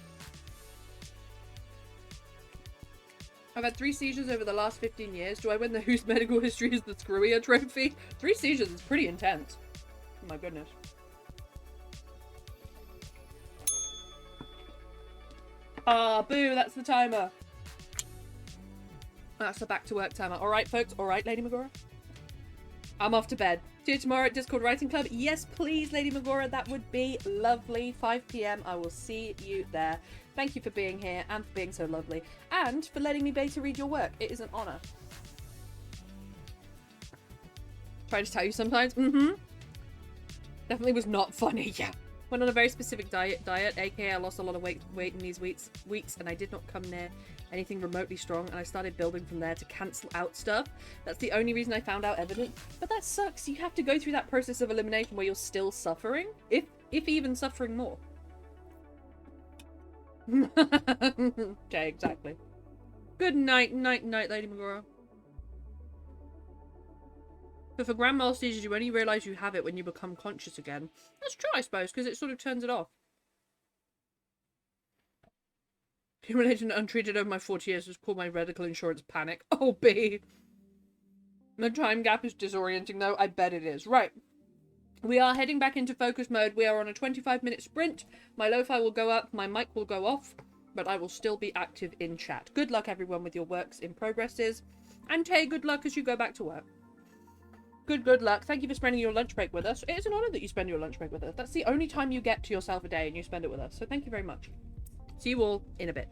I've had 3 seizures over the last 15 years. Do I win the Whose Medical History is the Screwier trophy? 3 seizures is pretty intense. Oh my goodness. Ah, boo, that's the timer. That's the back to work timer. Alright, folks. Alright, Lady Magora. I'm off to bed. See you tomorrow at Discord Writing Club. Yes, please, Lady Magora. That would be lovely. 5 p.m. I will see you there. Thank you for being here and for being so lovely. And for letting me beta read your work. It is an honor. Trying to tell you sometimes. Definitely was not funny. Yeah. Went on a very specific diet, aka I lost a lot of weight in these weeks, and I did not come near anything remotely strong, and I started building from there to cancel out stuff. That's the only reason I found out evidence. But that sucks. You have to go through that process of elimination where you're still suffering, if even suffering more. Okay, exactly. Good night, Lady Magora. But for grand mal seizures, you only realise you have it when you become conscious again. That's true, I suppose, because it sort of turns it off. Accumulating untreated over my 40 years was called my medical insurance panic. Oh, B. The time gap is disorienting, though. I bet it is. Right. We are heading back into focus mode. We are on a 25-minute sprint. My lo-fi will go up, my mic will go off, but I will still be active in chat. Good luck, everyone, with your works in progresses. And Tay, good luck as you go back to work. Good luck. Thank you for spending your lunch break with us. It is an honor that you spend your lunch break with us. That's the only time you get to yourself a day and you spend it with us. So thank you very much. See you all in a bit.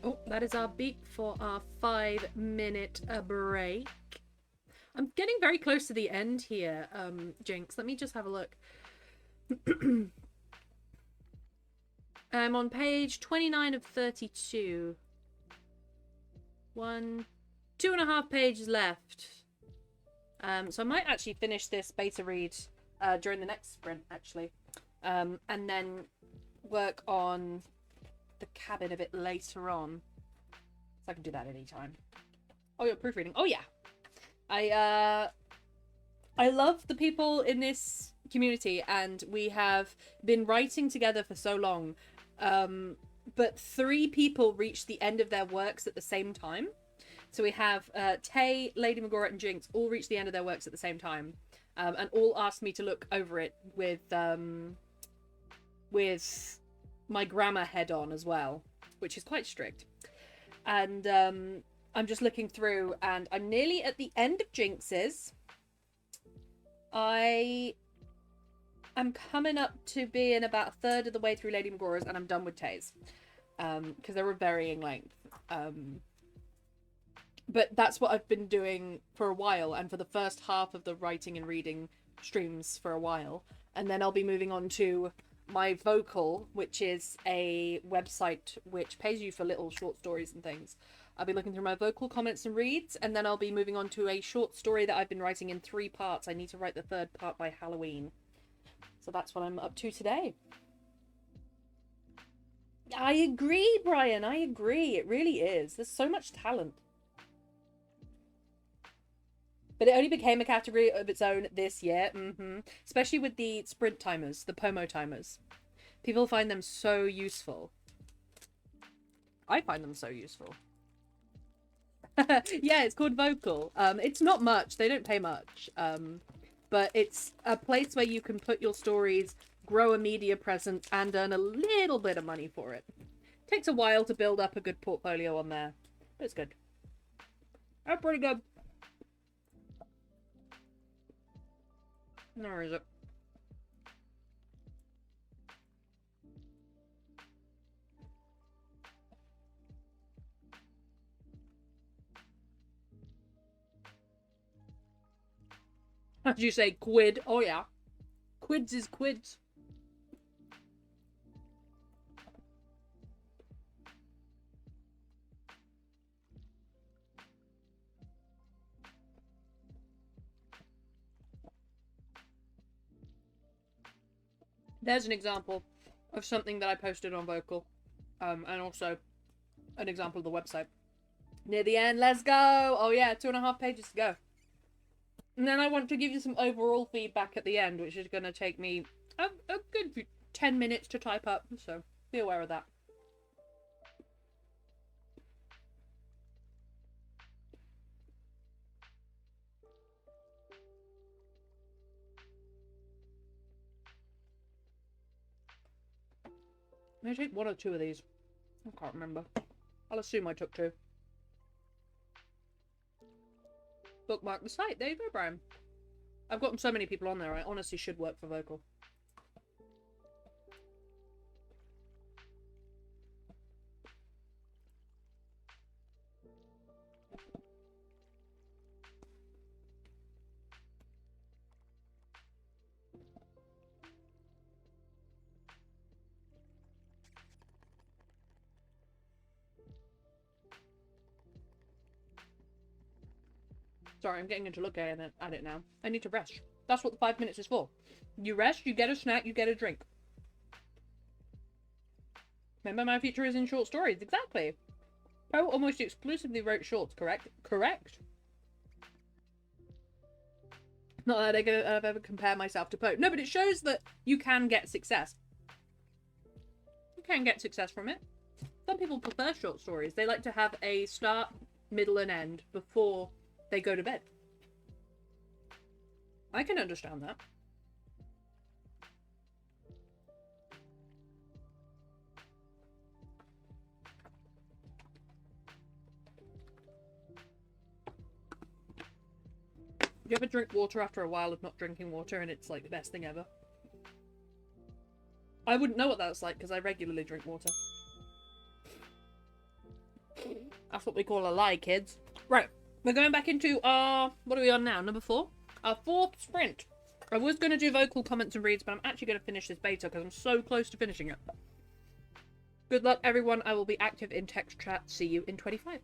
Oh, that is our beat for our 5-minute break. I'm getting very close to the end here, Jinx. Let me just have a look. I'm on page 29 of 32. 2.5 pages left. So I might actually finish this beta read during the next sprint, actually. And then work on the cabin a bit later on. So I can do that any time. Oh, you're proofreading. Oh, yeah. I love the people in this community, and we have been writing together for so long. But 3 people reached the end of their works at the same time. So we have Tay, Lady Magora, and Jinx all reached the end of their works at the same time. And all asked me to look over it with my grammar head on as well, which is quite strict. And I'm just looking through, and I'm nearly at the end of Jinx's. I am coming up to being about 1/3 of the way through Lady Magora's, and I'm done with Tay's. Because they're of varying length. But that's what I've been doing for a while, and for the first half of the writing and reading streams for a while. And then I'll be moving on to my Vocal, which is a website which pays you for little short stories and things. I'll be looking through my Vocal comments and reads, and then I'll be moving on to a short story that I've been writing in 3 parts. I need to write the 3rd part by Halloween. So that's what I'm up to today. I agree, Brian. I agree. It really is. There's so much talent. But it only became a category of its own this year. Especially with the sprint timers, the POMO timers. People find them so useful. I find them so useful. Yeah, it's called Vocal. It's not much. They don't pay much. But it's a place where you can put your stories, grow a media presence, and earn a little bit of money for it. Takes a while to build up a good portfolio on there. But it's good. That's pretty good. Where is it? How did you say quid? Oh yeah. Quids is quids. There's an example of something that I posted on Vocal. And also an example of the website. Near the end, let's go! Oh yeah, 2.5 pages to go. And then I want to give you some overall feedback at the end, which is going to take me a good 10 minutes to type up, so be aware of that. Did I take 1 or 2 of these? I can't remember. I'll assume I took 2. Bookmark the site. There you go, Brian. I've gotten so many people on there. I honestly should work for Vocal. Sorry, I'm getting into looking at it now. I need to rest. That's what the 5 minutes is for. You rest, you get a snack, you get a drink. Remember, my future is in short stories. Exactly. Poe almost exclusively wrote shorts, correct? Correct. Not that I've ever compared myself to Poe. No, but it shows that you can get success. You can get success from it. Some people prefer short stories. They like to have a start, middle, and end before they go to bed. I can understand that. Do you ever drink water after a while of not drinking water and it's like the best thing ever? I wouldn't know what that's like because I regularly drink water. That's what we call a lie, kids. Right, we're going back into our... What are we on now? Number 4? Our 4th sprint. I was going to do vocal comments and reads, but I'm actually going to finish this beta because I'm so close to finishing it. Good luck, everyone. I will be active in text chat. See you in 25.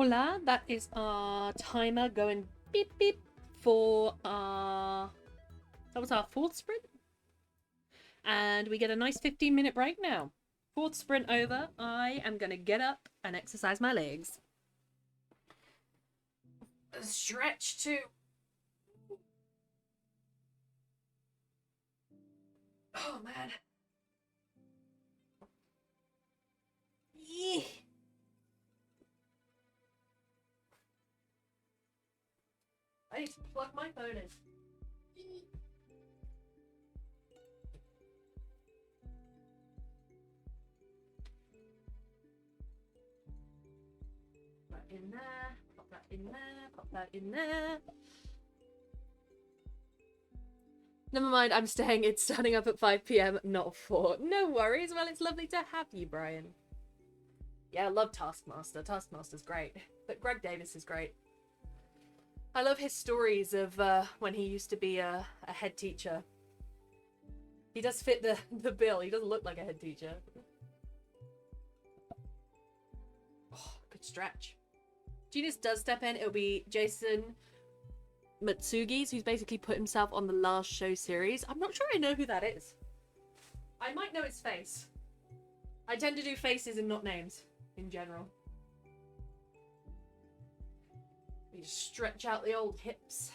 Voila, that is our timer going beep beep for our... That was our 4th sprint. And we get a nice 15-minute break now. 4th sprint over. I am going to get up and exercise my legs. Stretch too. Oh man. Yee. I need to plug my phone in. Pop that in there, pop that in there, pop that in there. Never mind, I'm staying. It's starting up at 5 PM, not 4. No worries. Well, it's lovely to have you, Brian. Yeah, I love Taskmaster. Taskmaster's great. But Greg Davis is great. I love his stories of when he used to be a head teacher. He does fit the bill. He doesn't look like a head teacher. Oh, good stretch. Genius does step in. It'll be Jason Matsugi's, who's basically put himself on the Last Show series. I'm not sure I know who that is. I might know its face. I tend to do faces and not names, in general. You stretch out the old hips.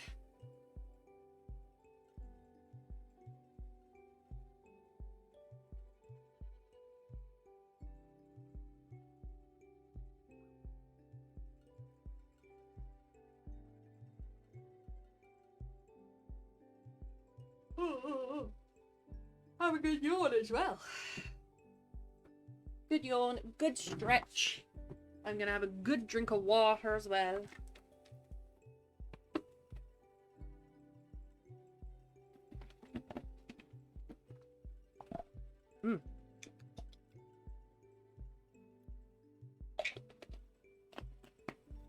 Have a good yawn as well. Good yawn, good stretch. I'm gonna have a good drink of water as well.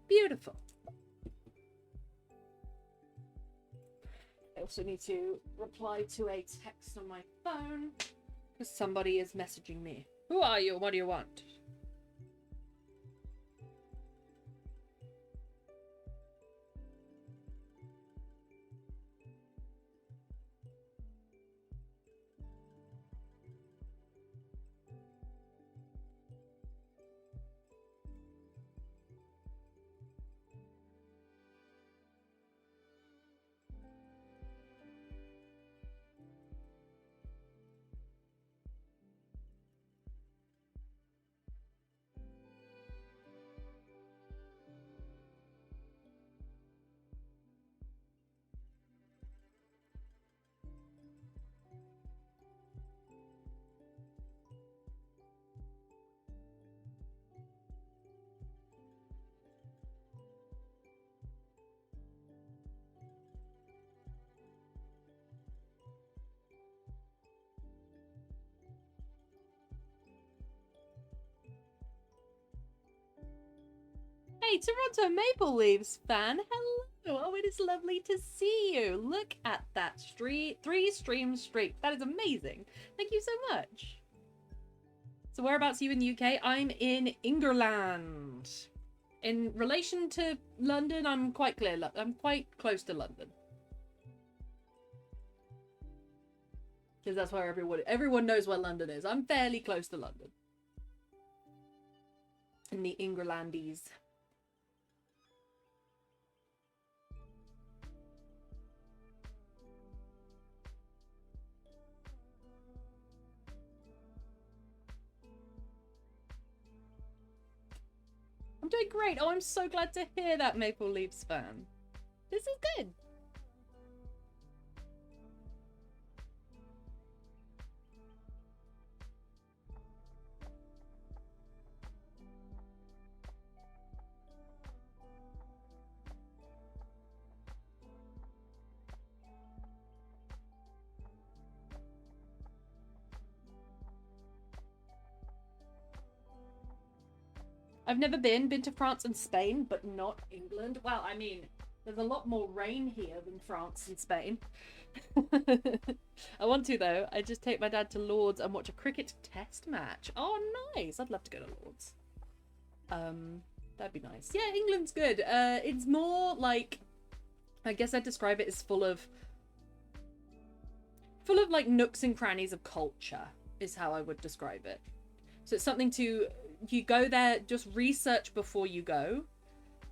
Beautiful. I also need to reply to a text on my phone because somebody is messaging me. Who are you? What do you want? Hey, Toronto Maple Leafs fan, hello! Oh, it is lovely to see you. Look at that 3-stream streak. That is amazing. Thank you so much. So whereabouts are you in the UK? I'm in England. In relation to London, I'm quite close to London. Because that's where everyone knows where London is. I'm fairly close to London. In the Englandies. I'm doing great. Oh, I'm so glad to hear that, Maple Leafs fan. This is good. I've never been to France and Spain, but not England. Well, I mean, there's a lot more rain here than France and Spain. I want to, though. I just take my dad to Lord's and watch a cricket test match. Oh, nice. I'd love to go to Lord's. That'd be nice. Yeah, England's good. It's more like, I guess I'd describe it as full of like nooks and crannies of culture is how I would describe it. So it's something you go there, just research before you go.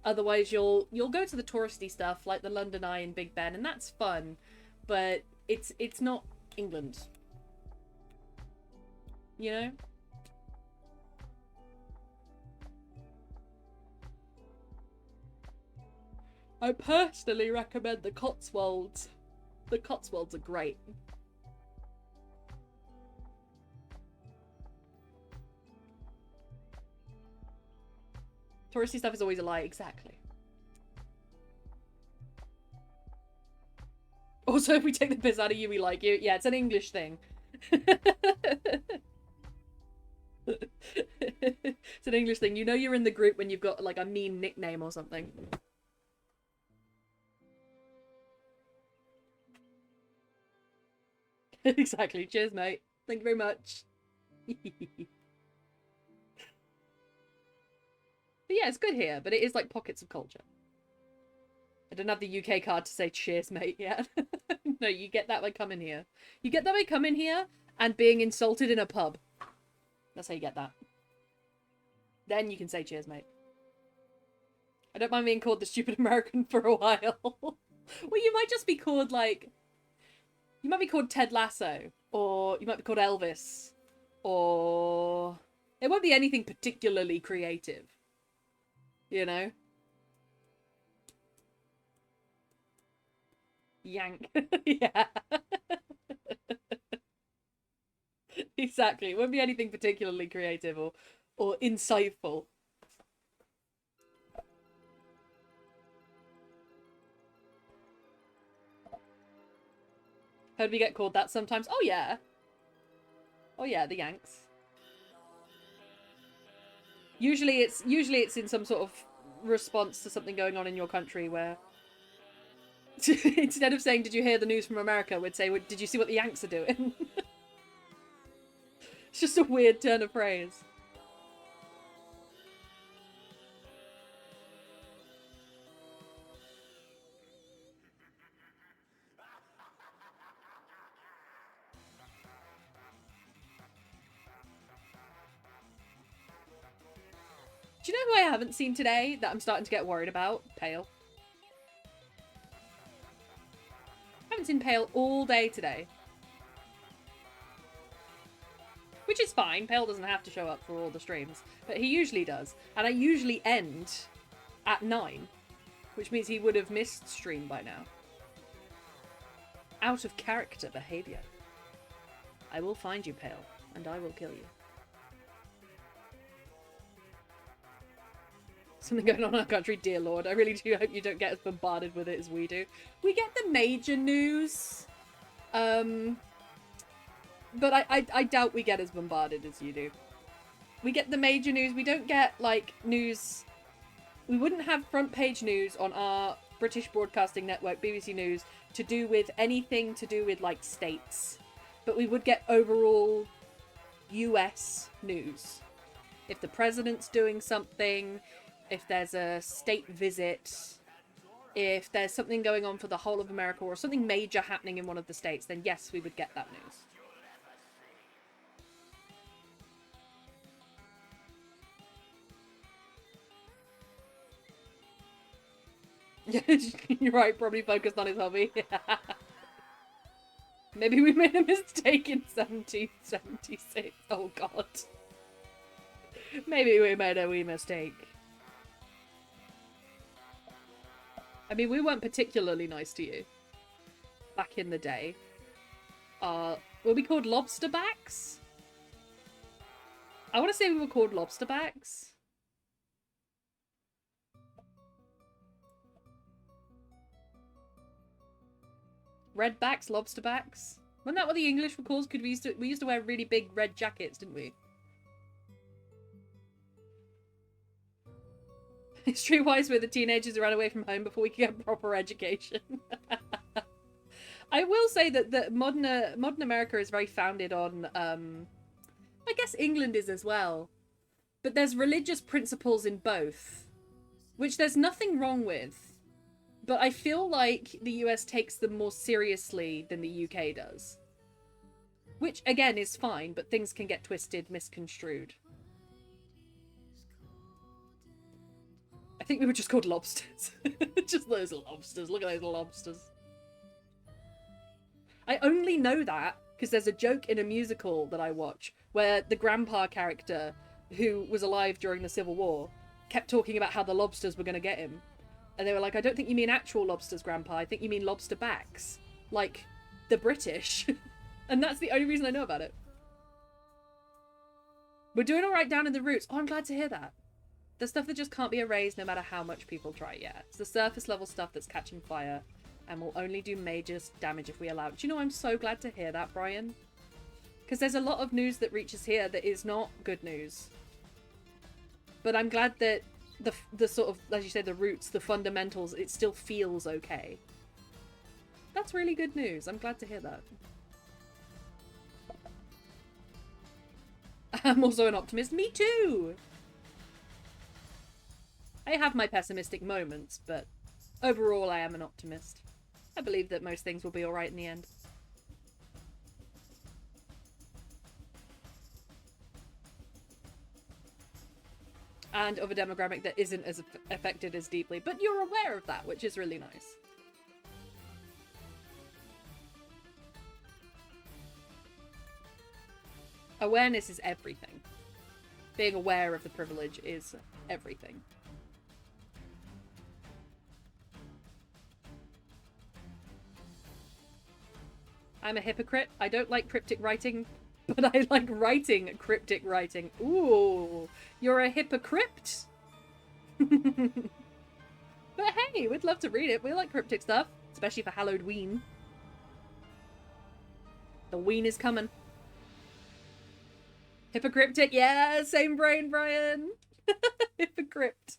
Otherwise you'll go to the touristy stuff like the London Eye and Big Ben, and that's fun, but it's not England. You know? I personally recommend the Cotswolds. The Cotswolds are great. Touristy stuff is always a lie, exactly. Also, if we take the piss out of you, we like you. Yeah, it's an English thing. It's an English thing. You know you're in the group when you've got like a mean nickname or something. Exactly. Cheers, mate. Thank you very much. But yeah, it's good here, but it is like pockets of culture. I don't have the UK card to say cheers, mate, yet. No, you get that by coming here. You get that by coming here and being insulted in a pub. That's how you get that. Then you can say cheers, mate. I don't mind being called the stupid American for a while. Well, you might just be called, like... You might be called Ted Lasso. Or you might be called Elvis. Or... It won't be anything particularly creative. You know? Yank. Yeah. Exactly. It won't be anything particularly creative or insightful. Heard we get called that sometimes. Oh yeah. Oh yeah, the Yanks. Usually it's in some sort of response to something going on in your country where instead of saying, did you hear the news from America, we'd say, did you see what the Yanks are doing? It's just a weird turn of phrase. Do you know who I haven't seen today that I'm starting to get worried about? Pale. I haven't seen Pale all day today. Which is fine. Pale doesn't have to show up for all the streams. But he usually does. And I usually end at 9. Which means he would have missed stream by now. Out of character behaviour. I will find you, Pale. And I will kill you. Something going on in our country, dear lord. I really do hope you don't get as bombarded with it as we do. We get the major news. But I doubt we get as bombarded as you do. We get the major news. We don't get, like, news... We wouldn't have front page news on our British Broadcasting Network, BBC News, to do with anything to do with, like, states. But we would get overall US news. If the president's doing something... If there's a state visit, if there's something going on for the whole of America or something major happening in one of the states, then yes, we would get that news. You're right, probably focused on his hobby. Maybe we made a mistake in 1776. Oh god. Maybe we made a wee mistake. I mean, we weren't particularly nice to you back in the day. Were we called lobsterbacks? I want to say we were called lobsterbacks. Redbacks, lobsterbacks. Wasn't that what the English were called? We used to wear really big red jackets, didn't we? History-wise, we're the teenagers who ran away from home before we could get proper education. I will say that modern America is very founded on, I guess England is as well. But there's religious principles in both. which there's nothing wrong with, but I feel like the US takes them more seriously than the UK does. Which, again, is fine, but things can get twisted, misconstrued. I think we were just called lobsters. Just those lobsters. Look at those lobsters. I only know that because there's a joke in a musical that I watch where the grandpa character, who was alive during the Civil War, kept talking about how the lobsters were going to get him. And they were like, I don't think you mean actual lobsters, Grandpa. I think you mean lobster backs. Like, the British. And that's the only reason I know about it. We're doing alright down in the roots. Oh, I'm glad to hear that. The stuff that just can't be erased no matter how much people try. Yeah, it's the surface level stuff that's catching fire and will only do major damage if we allow it. Do you know, I'm so glad to hear that, Brian. Because there's a lot of news that reaches here that is not good news. But I'm glad that the sort of, as you say, the roots, the fundamentals, it still feels okay. That's really good news. I'm glad to hear that. I'm also an optimist. Me too! I have my pessimistic moments, but overall I am an optimist. I believe that most things will be alright in the end. And of a demographic that isn't as affected as deeply, but you're aware of that, which is really nice. Awareness is everything. Being aware of the privilege is everything. I'm a hypocrite. I don't like cryptic writing, but I like writing cryptic writing. Ooh, you're a hypocrite? But hey, we'd love to read it. We like cryptic stuff, especially for Halloween. The ween is coming. Hypocriptic, yeah, same brain, Brian. Hypocrite.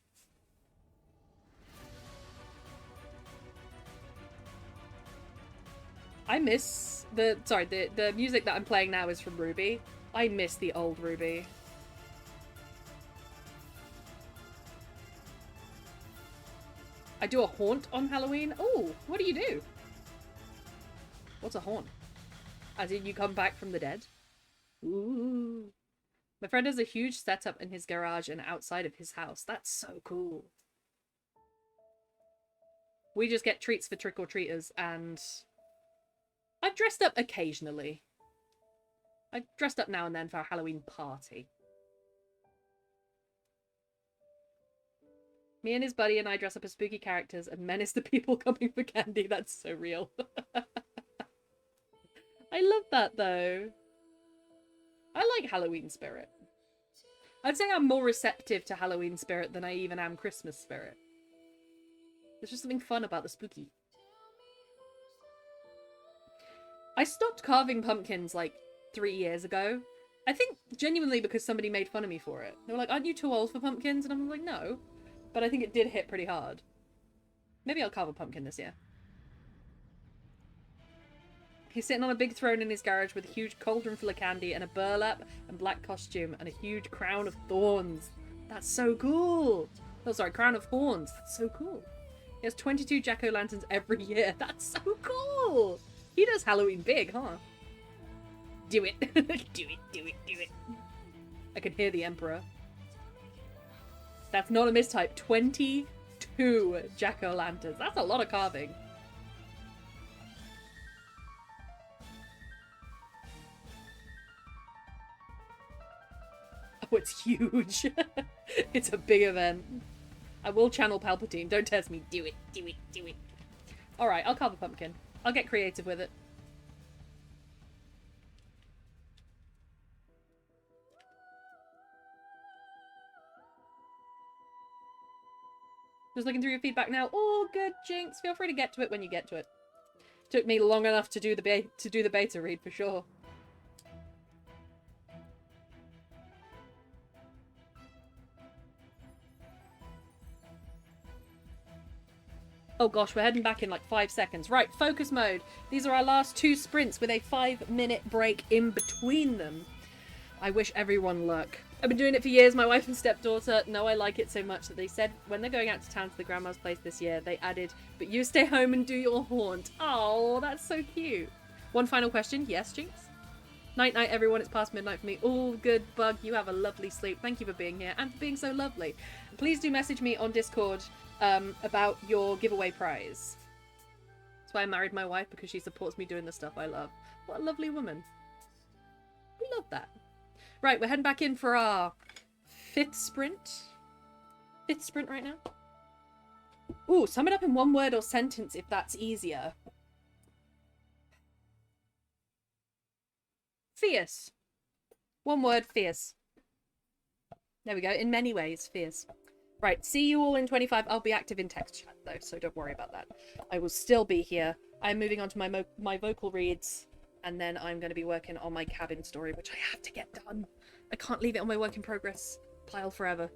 I miss the music that I'm playing now is from Ruby. I miss the old Ruby. I do a haunt on Halloween. Oh, what do you do? What's a haunt? As in you come back from the dead? Ooh. My friend has a huge setup in his garage and outside of his house. That's so cool. We just get treats for trick-or-treaters, and I've dressed up occasionally. I've dressed up now and then for a Halloween party. Me and his buddy and I dress up as spooky characters and menace the people coming for candy. That's so real. I love that, though. I like Halloween spirit. I'd say I'm more receptive to Halloween spirit than I even am Christmas spirit. There's just something fun about the spooky. I stopped carving pumpkins like 3 years ago. I think genuinely because somebody made fun of me for it. They were like, aren't you too old for pumpkins? And I'm like, no. But I think it did hit pretty hard. Maybe I'll carve a pumpkin this year. He's sitting on a big throne in his garage with a huge cauldron full of candy and a burlap and black costume and a huge crown of thorns. That's so cool. Oh, sorry, crown of horns. That's so cool. He has 22 jack-o'-lanterns every year. That's so cool. He does Halloween big, huh? Do it. Do it, do it, do it. I can hear the Emperor. That's not a mistype. 22 jack-o'-lanterns. That's a lot of carving. Oh, it's huge. It's a big event. I will channel Palpatine. Don't test me. Do it, do it, do it. Alright, I'll carve a pumpkin. I'll get creative with it. Just looking through your feedback now. Oh, good, Jinx. Feel free to get to it when you get to it. Took me long enough to do the beta read for sure. Oh gosh, we're heading back in like 5 seconds. Right, focus mode. These are our last 2 sprints with a 5-minute break in between them. I wish everyone luck. I've been doing it for years. My wife and stepdaughter know I like it so much that they said when they're going out to town to the grandma's place this year, they added, but you stay home and do your haunt. Oh, that's so cute. One final question. Yes, Jinx? Night night, everyone. It's past midnight for me. All good, Bug. You have a lovely sleep. Thank you for being here and for being so lovely. Please do message me on Discord about your giveaway prize. That's why I married my wife, because she supports me doing the stuff I love. What a lovely woman. We love that. Right, we're heading back in for our fifth sprint. Fifth sprint right now. Ooh, sum it up in one word or sentence if that's easier. Fierce. One word, fierce. There we go. In many ways, fierce. Right, see you all in 25. I'll be active in text chat though, so don't worry about that. I will still be here. I'm moving on to my vocal reads, and then I'm going to be working on my cabin story, which I have to get done. I can't leave it on my work in progress pile forever.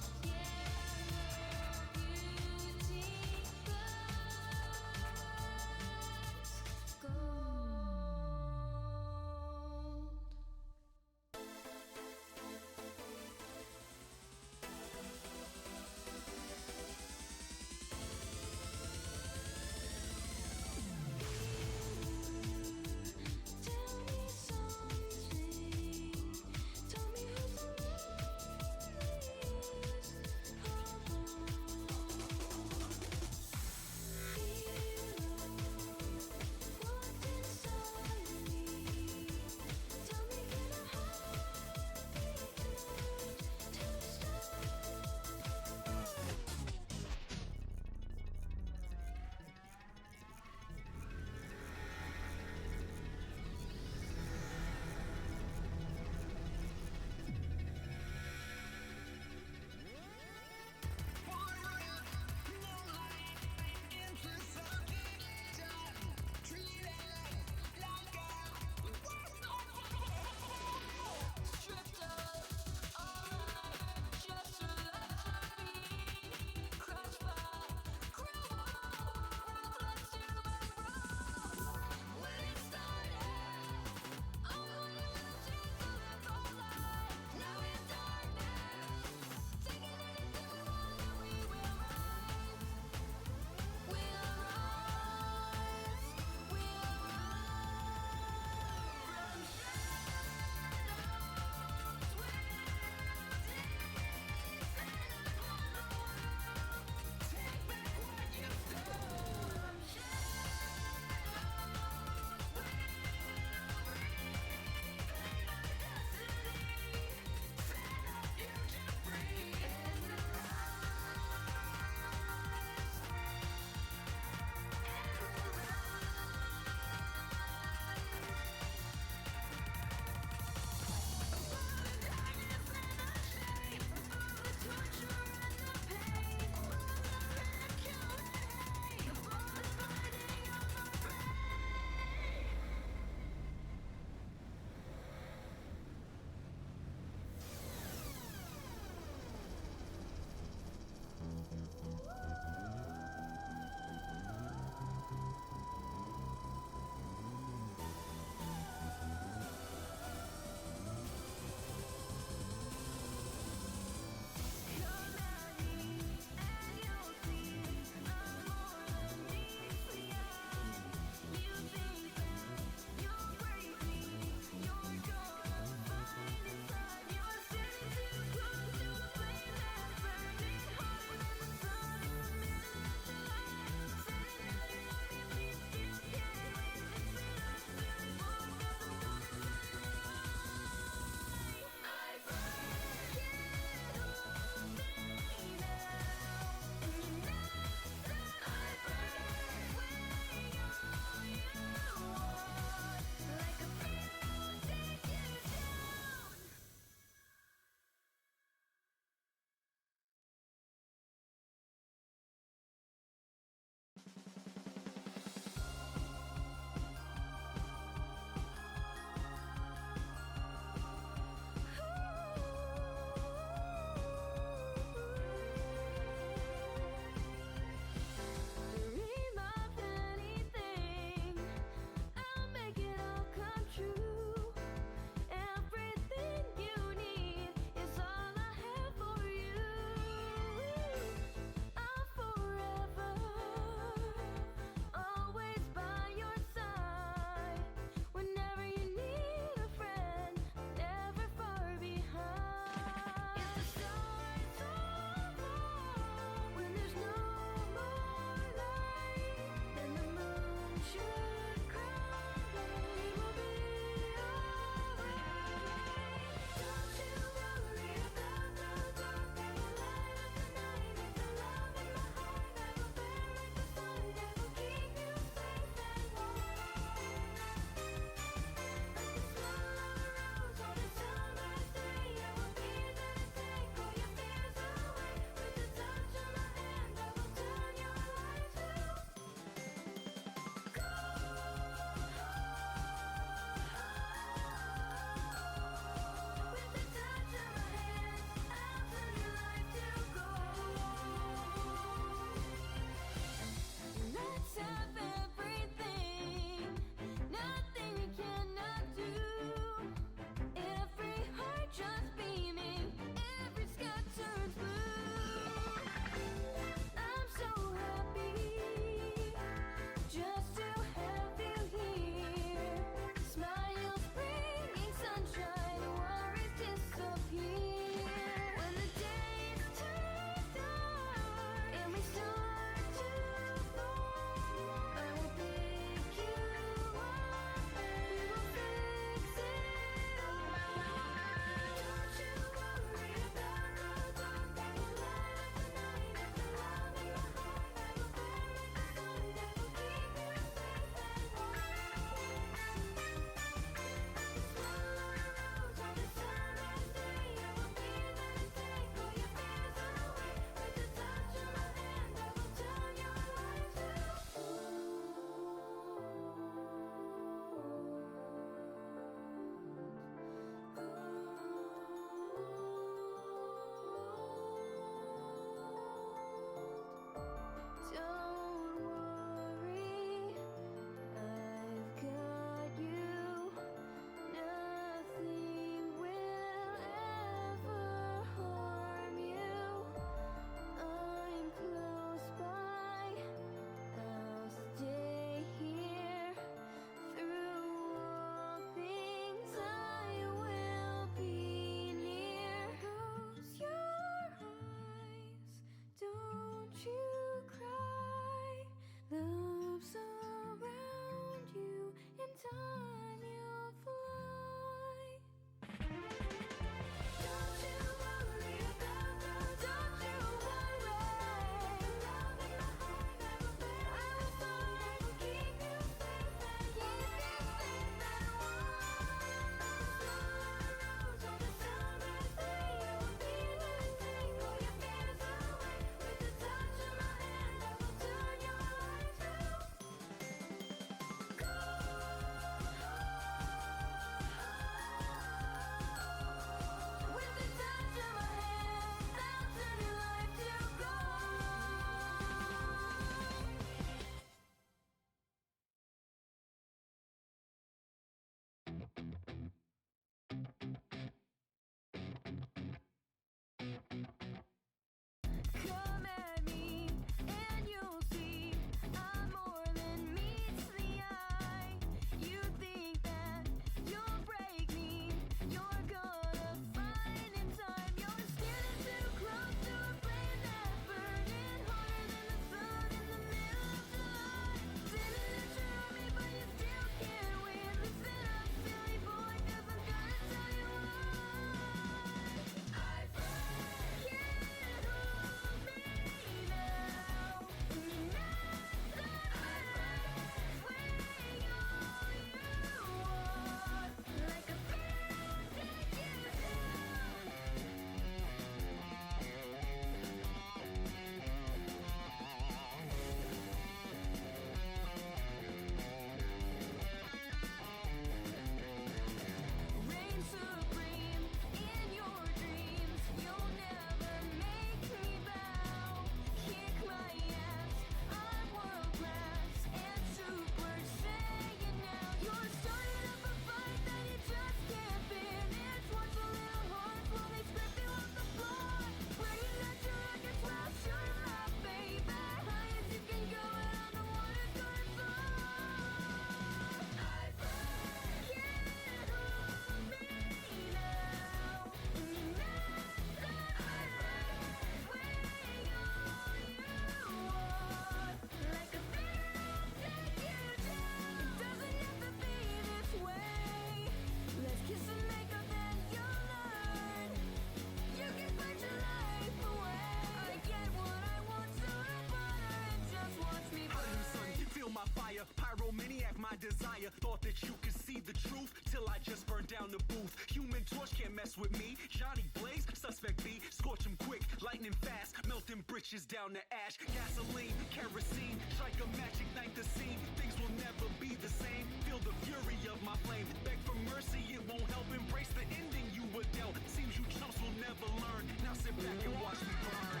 my desire. Thought that you could see the truth till I just burned down the booth. Human Torch can't mess with me. Johnny Blaze, suspect B, scorch him quick, lightning fast, melting britches down to ash. Gasoline, kerosene, strike a match, ignite the scene. Things will never be the same. Feel the fury of my flame. Beg for mercy, it won't help. Embrace the ending you were dealt. Seems you chumps will never learn. Now sit back and watch me burn.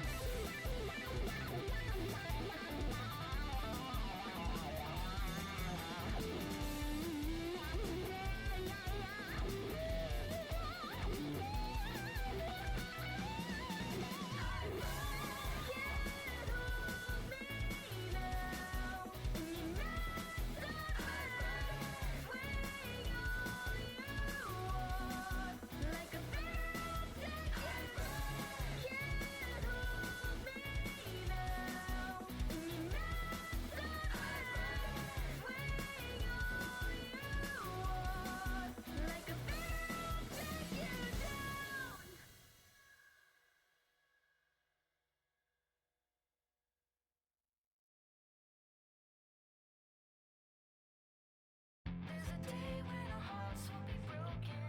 There's a day when our hearts will be broken,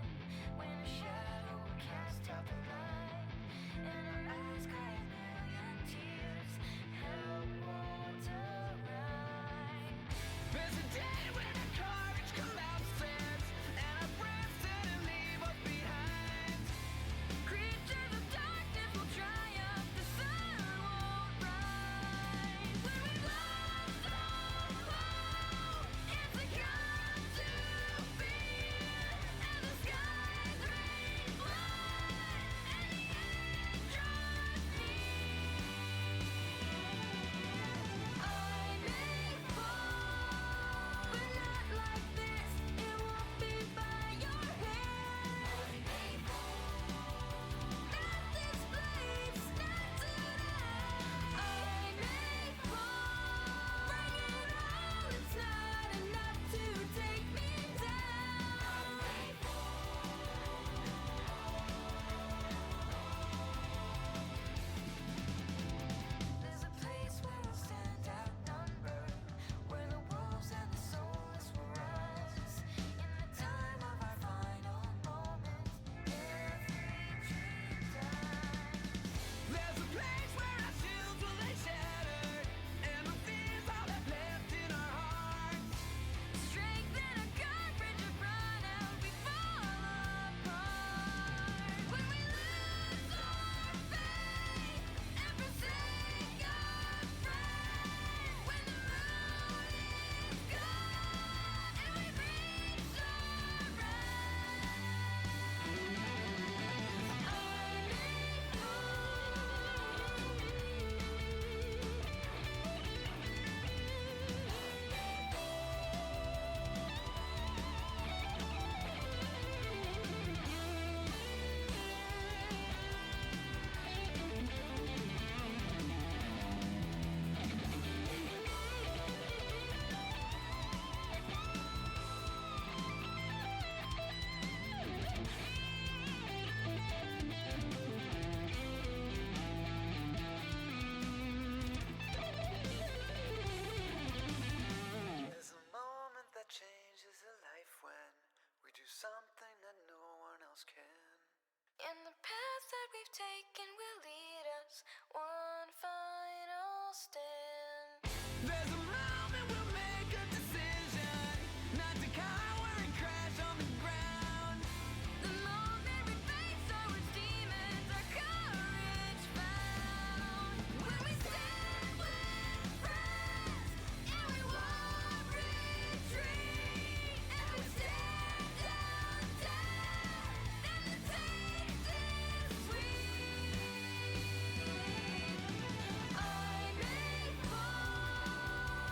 when a shadow will cast out the light, and our eyes cry a million tears, help water ride. There's a day when our courage collapses and our friends turn and leave us behind. Creatures of darkness will triumph, the sun won't rise. When we lost all hope, it's a come to fear, and the skies rain blood, and the end draws near. I may fall, but not like this. It won't be by your hand. I may fall, not this place, not tonight. I may fall, bring it all. It's not enough to take me down. I may There's a place where we'll stand outnumbered, where the wolves and the soulless will rise. In the time of our final moment, every dream dies. There's a place where our shields will lay shattered, and the fears all that's left in our hearts. Strength and a courage have run out, we fall apart. When we lose our faith and forsake our friend, when the moon is gone and we've reached our There's a moment that changes a life when we do something that no one else can. And the path that we've taken will lead us one final stand. There's a moment we'll make a decision, not to cower and crash on the ground. The moment we face our worst demons, our courage found. When we stand with friends, and we won't retreat, and we stare down death, and the taste is sweet. I may fall,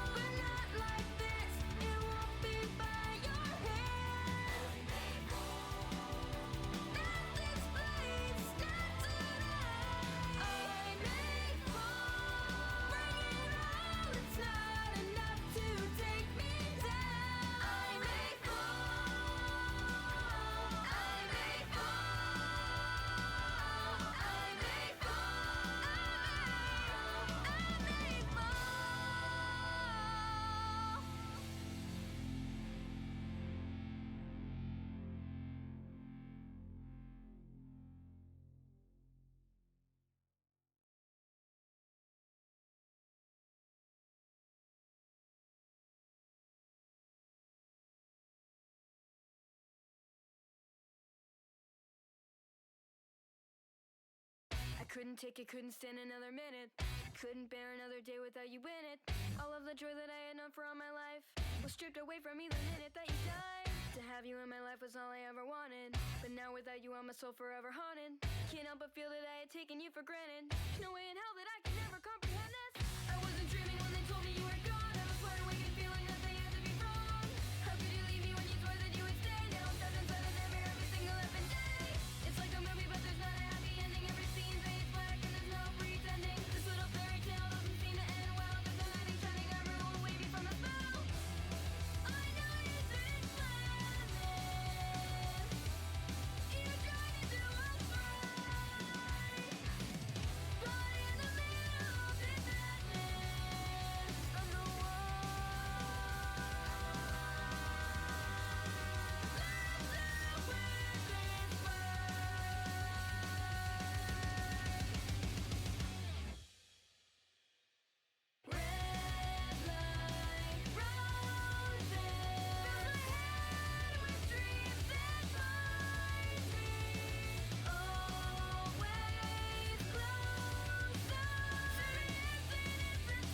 Couldn't take it, couldn't stand another minute. Couldn't bear another day without you in it. All of the joy that I had known for all my life was stripped away from me the minute that you died. To have you in my life was all I ever wanted, but now without you I'm my soul forever haunted. Can't help but feel that I had taken you for granted. No way in hell that I could never comprehend this. I wasn't dreaming when they told me you were gone. I was wide awake and feeling that they had to be wrong. How could you leave me when you swore that you would stay? Now I'm trapped inside a nightmare every single effing day. It's like a movie but there's not a happy ending. Every scene fades black and there's no pretending. This little fairy tale doesn't seem to end well. There's a lightning shining everyone away me from the spell. I know you said it's planned. You tried to do us right, but in the middle of this madness, I'm the red light roses, fill my head with dreams that bind me always closer. Serious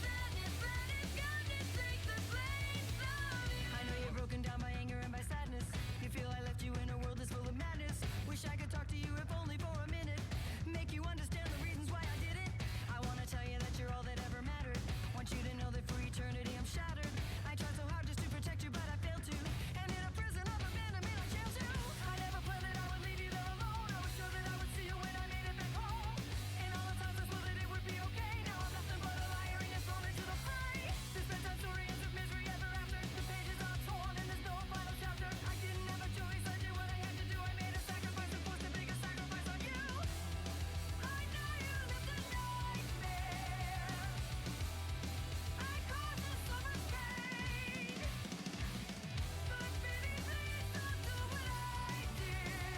sadness that has got to take the place of you. I know you're broken down by anger and by sadness. You feel I left you in a world that's full of madness. Wish I could talk to you if only for a minute. Make you understand the reasons why I did it. I wanna tell you that you're all that ever mattered. Want you to know that for eternity I'm shattered. I tried so hard just to protect you, but I failed to. And in a prison of abandonment I jailed you. I never planned that I would leave you there alone. I was sure that I would see you when I made it back home. And all the times I swore that it would be okay. Now I'm nothing but a liar and you're thrown into the fray. This bedtime story ends with misery ever after. The pages are torn and there's no final chapter. I didn't have a choice, I did what I had to do. I made a sacrifice and forced a bigger sacrifice on you. I know you lived a nightmare. I caused you so much pain. But baby, please don't do what I did. I don't want you to waste your life in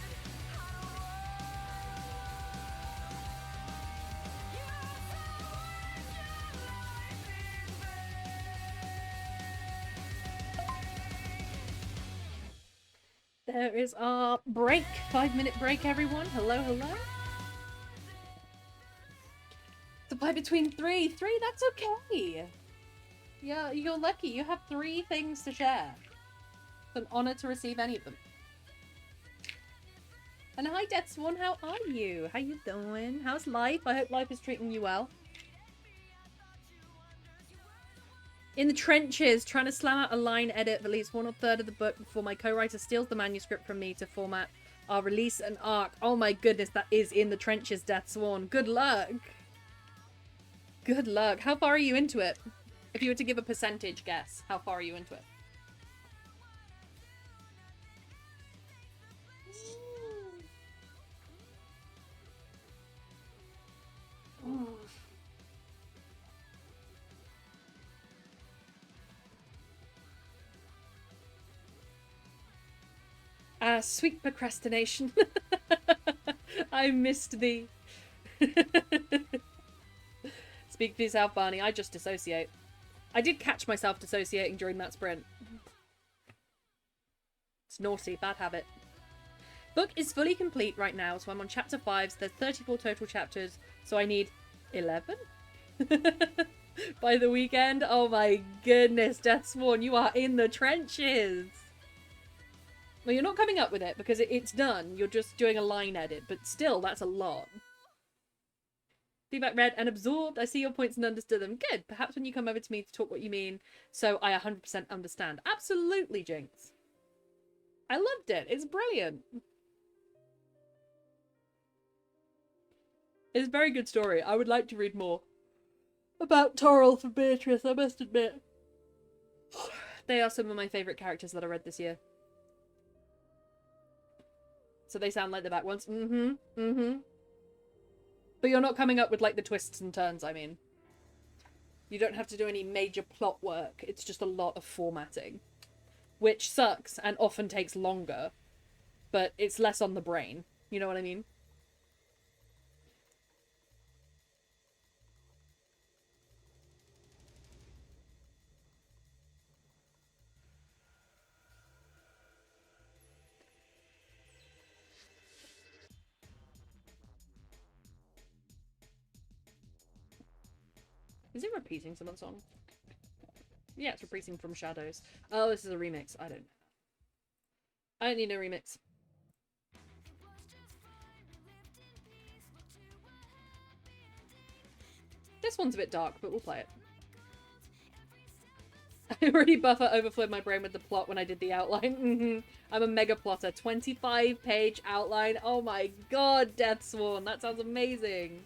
vain. There is our break. 5-minute break, everyone. Hello, hello. Supply between three. Three, that's okay. Yeah, you're lucky. You have 3 things to share. It's an honor to receive any of them. And hi, Death Swan. How are you? How you doing? How's life? I hope life is treating you well. In the trenches, trying to slam out a line edit of at least 1/3 of the book before my co-writer steals the manuscript from me to format our release and arc. Oh my goodness, that is in the trenches, Death Sworn. Good luck. Good luck. How far are you into it? If you were to give a percentage guess, how far are you into it? Sweet procrastination. I missed thee. Speak for yourself, Barney. I just dissociate. I did catch myself dissociating during that sprint. It's naughty, bad habit. Book is fully complete right now, so I'm on chapter 5. So there's 34 total chapters, so I need 11 by the weekend. Oh my goodness, Deathsworn, you are in the trenches. Well, you're not coming up with it because it's done. You're just doing a line edit, but still, that's a lot. Feedback read and absorbed. I see your points and understood them. Good. Perhaps when you come over to me to talk what you mean, so I 100% understand. Absolutely, Jinx. I loved it. It's brilliant. It's a very good story. I would like to read more about Toril and Beatrice, I must admit. They are some of my favourite characters that I read this year. So they sound like the back ones. But you're not coming up with, like, the twists and turns, I mean. You don't have to do any major plot work. It's just a lot of formatting. Which sucks and often takes longer. But it's less on the brain. You know what I mean? Is it repeating someone's song? Yeah, it's repeating From Shadows. Oh, this is a remix. I don't need no remix. This one's a bit dark, but we'll play it. I already buffer overflowed my brain with the plot when I did the outline. I'm a mega plotter. 25-page outline. Oh my god, Deathsworn. That sounds amazing.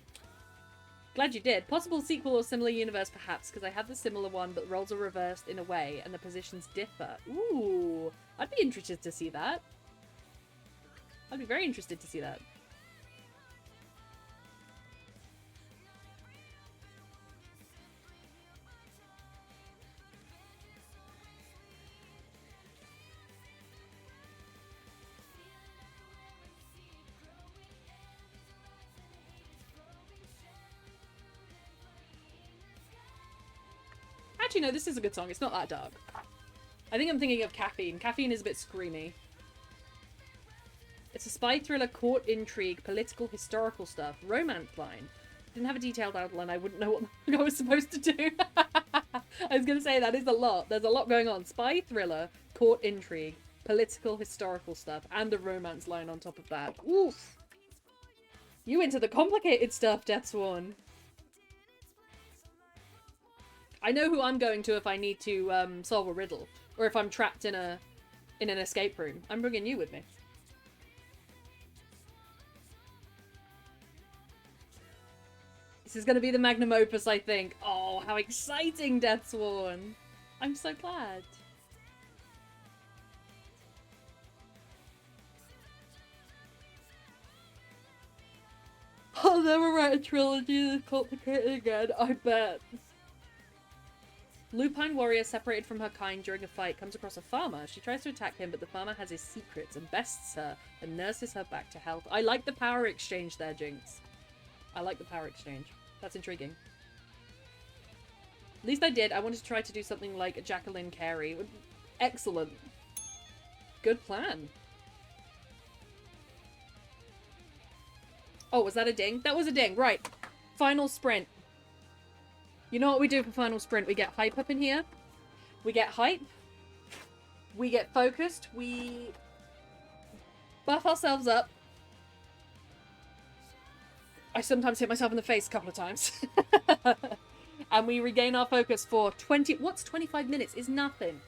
Glad you did. Possible sequel or similar universe, perhaps, because I have the similar one, but roles are reversed in a way, and the positions differ. Ooh. I'd be interested to see that. I'd be very interested to see that. Actually, no, this is a good song. It's not that dark. I think I'm thinking of Caffeine. Caffeine is a bit screamy. It's a spy thriller, court intrigue, political, historical stuff. Romance line. Didn't have a detailed outline. I wouldn't know what I was supposed to do. I was going to say, that is a lot. There's a lot going on. Spy thriller, court intrigue, political, historical stuff, and a romance line on top of that. Oof. You into the complicated stuff, Deathsworn. I know who I'm going to if I need to solve a riddle, or if I'm trapped in an escape room. I'm bringing you with me. This is going to be the magnum opus, I think. Oh, how exciting, Deathsworn! I'm so glad. I'll never write a trilogy that's complicated again, I bet. Lupine warrior separated from her kind during a fight comes across a farmer. She tries to attack him, but the farmer has his secrets and bests her and nurses her back to health. I like the power exchange there, Jinx. I like the power exchange. That's intriguing. At least I did. I wanted to try to do something like a Jacqueline Carey. Excellent. Good plan. Oh, was that a ding? That was a ding. Right. Final sprint. You know what we do for final sprint? We get hype up in here. We get hype. We get focused. We buff ourselves up. I sometimes hit myself in the face a couple of times. And we regain our focus for 20... What's 25 minutes? Is nothing.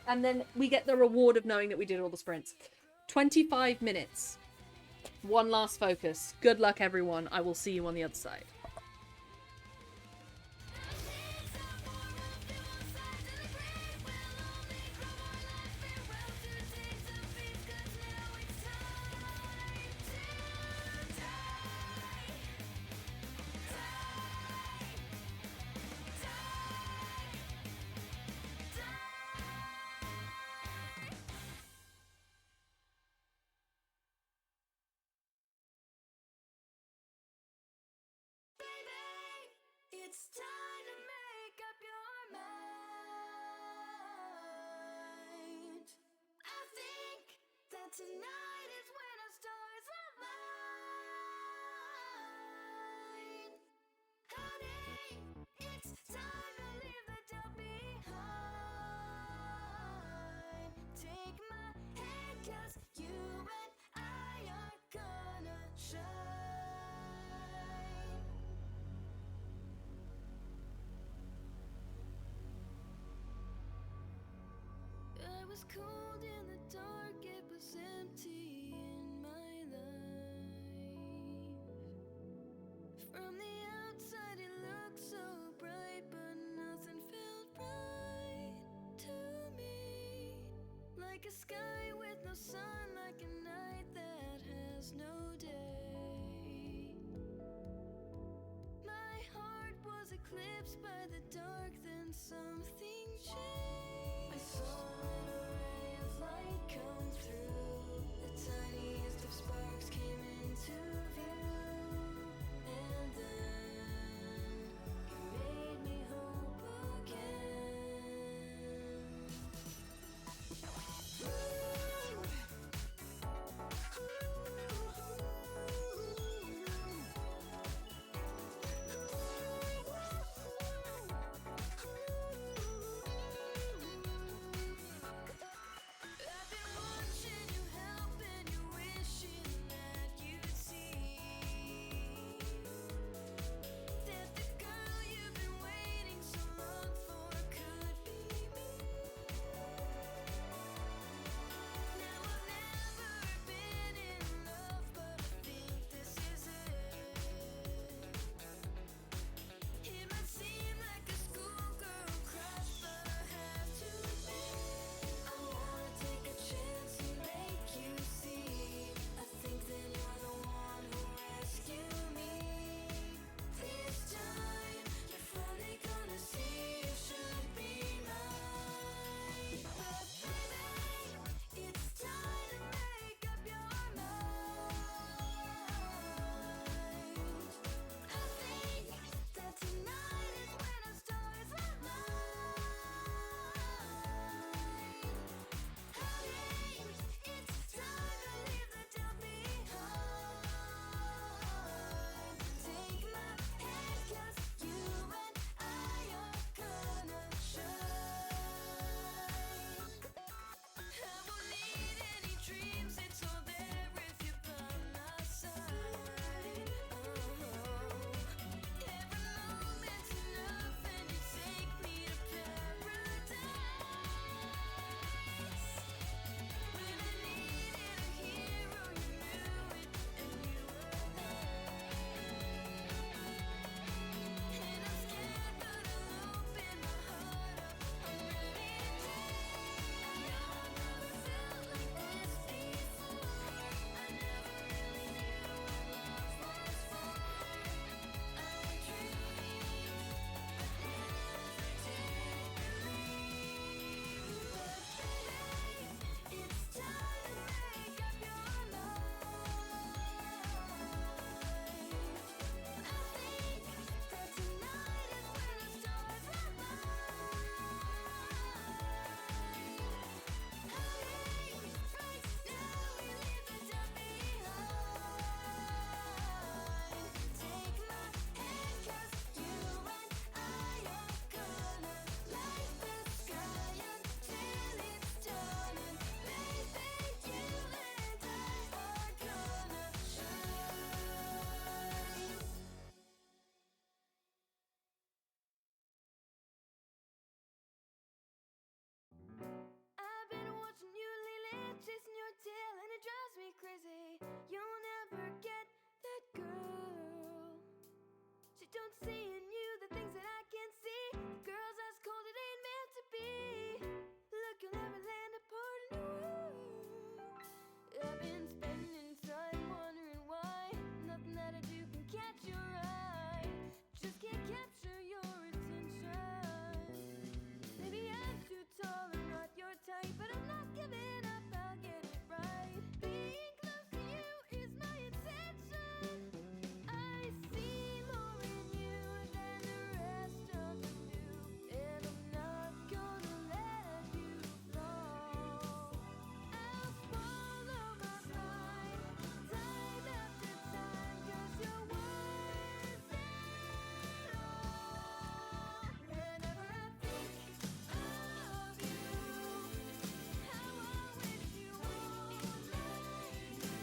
And then we get the reward of knowing that we did all the sprints. 25 minutes. One last focus. Good luck, everyone. I will see you on the other side. It's time to make up your mind. I think that tonight is when our stars align. Honey, it's time to leave the doubt behind. Take my hand, 'cause you and I are gonna shine. I was cold in the dark, it was empty in my life. From the outside it looked so bright, but nothing felt right to me. Like a sky with no sun, like a night that has no day. My heart was eclipsed by the dark, then something changed. I saw a ray of light come through. The tiniest of sparks came into view. And then you made me hope again. it drives me crazy. You'll never get that girl. She don't see in you the things that I can see. The girl's as cold, it ain't meant to be. Look, you'll never land a part in the world. I've been spending time wondering why nothing that I do can catch your eye. Just can't capture your attention. Maybe I'm too tall and not your type, but I'm not giving up, I'll get it right. Being close to you is my intention. I see more in you than the rest of them do, and I'm not gonna let you fall. I'll swallow my pride time after time, 'cause you're worth it all. Whenever I think of you, how I wish you only knew.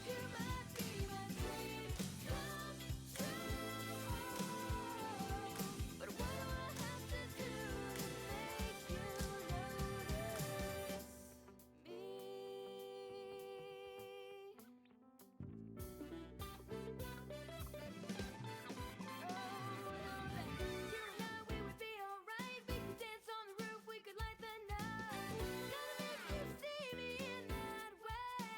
You might be my dream come true. But what do I have to do to make you notice me? We would be alright. We could dance on the roof, we could light the night. Gonna make you see me in that way.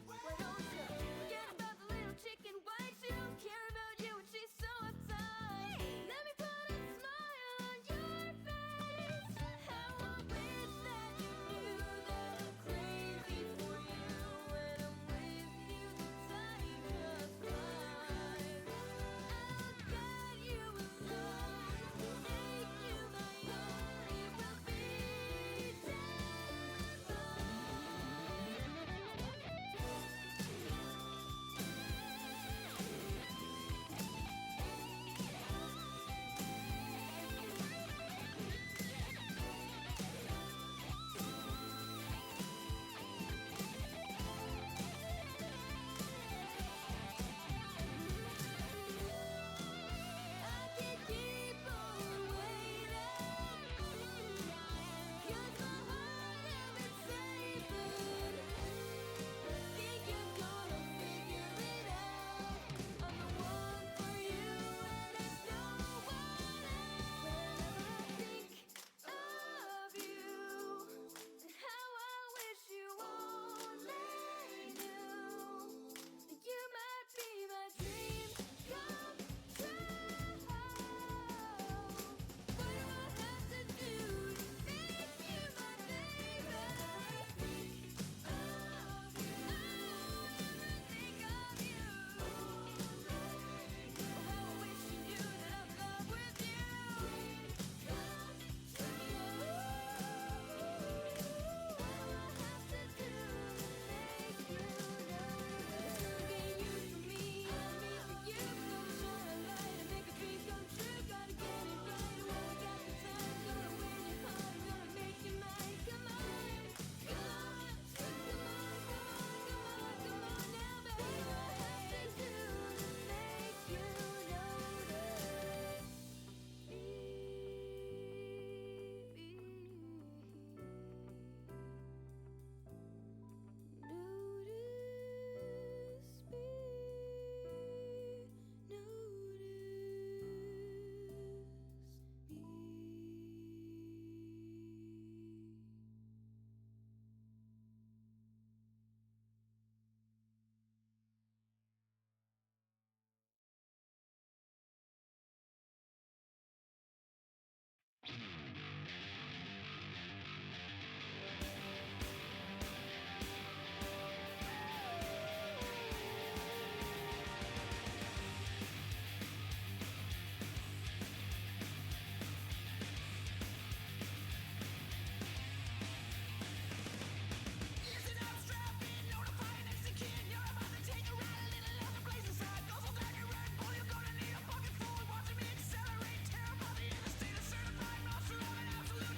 Why don't you forget about the little chicken white? She don't care about you and she's so uptight. Let me put a smile on your face. How I wish that you knew that I'm crazy for you. When I'm with you, the time just flies. I'll guide you along, make you my own. It will be I can't keep on waiting, 'cause my heart never safe, but I think you're gonna figure it out. I'm the one for you, and there's no one else. Whenever I think of you, and how I wish you only knew. You might be my dream come true. What do I have to do to make you my baby? Think of you, think of you. How I wish you knew that I'm in love with you. Come true. What do I have to do to make you notice? Be you for me and me for you. Gonna shine a light and make a dream come true. Gotta get it right when we got the time. Gonna win your heart, gonna make you mine. Come on, come on, come on, come on now, baby. What do I have to do to make you notice Listen up, strap in, notify and execute. You're about to take a ride, a little on the blazing side. Go so down your Red Bull, you're gonna need a bucket full. Watching me accelerate, tear apart the interstate. A certified monster of an absolute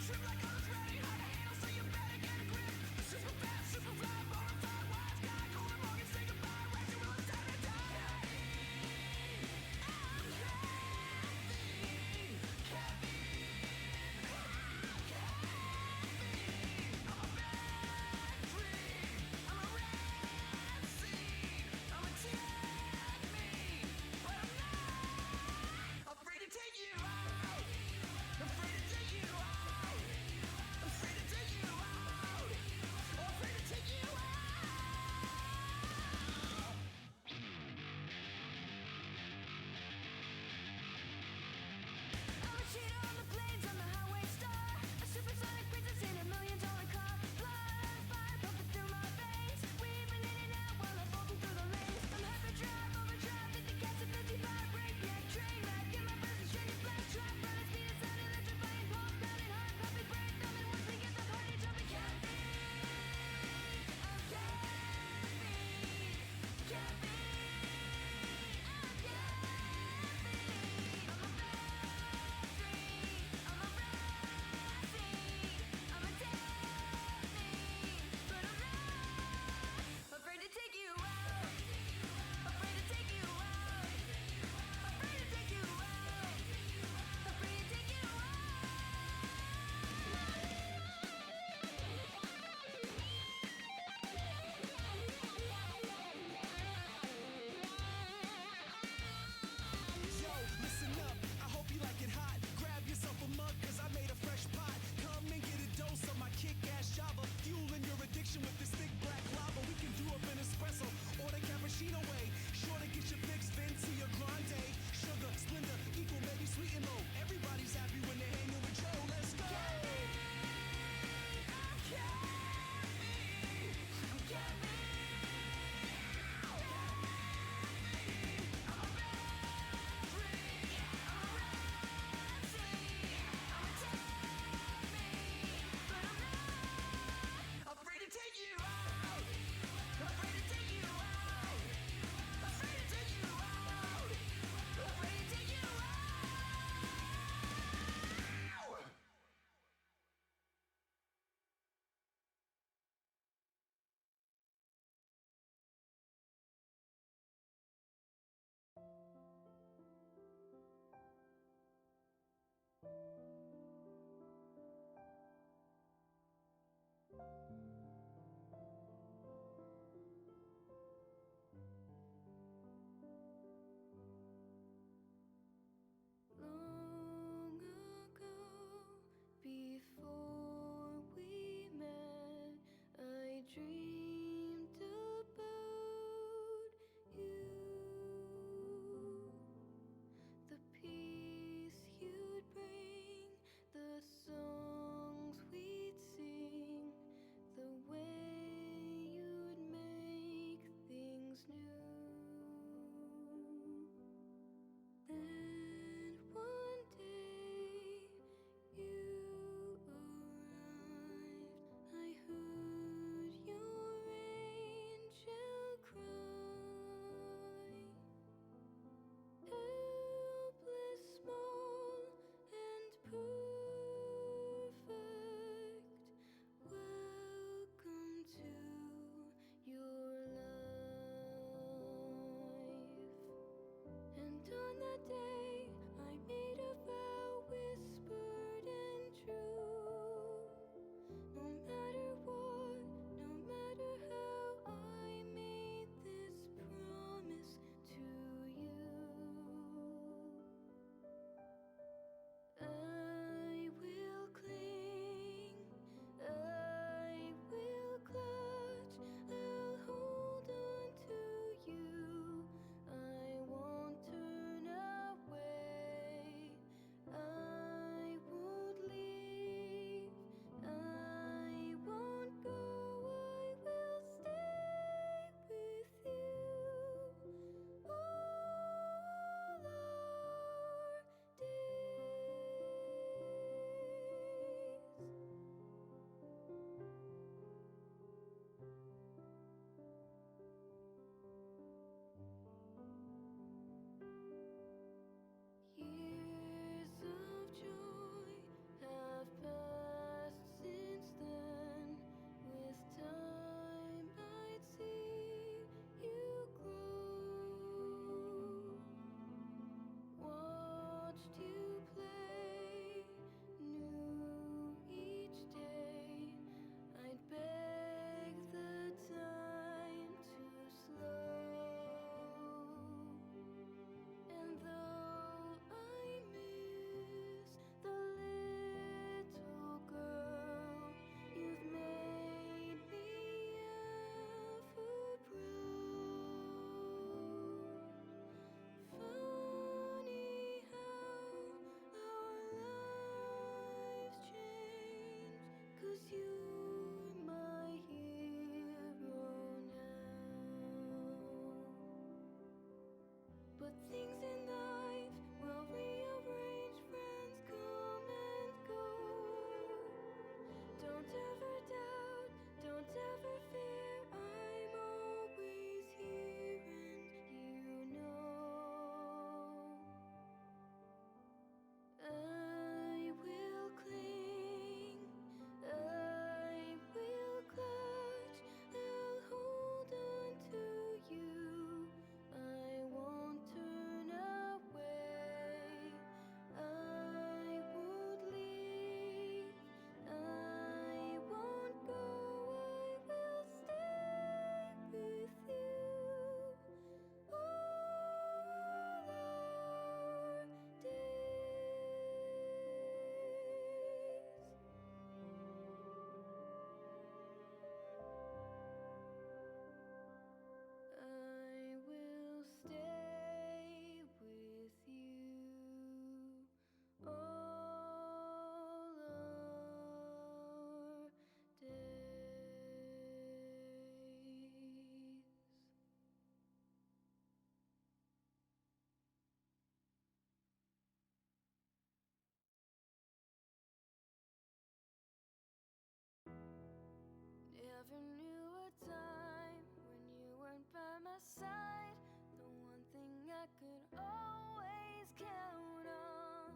side, the one thing I could always count on.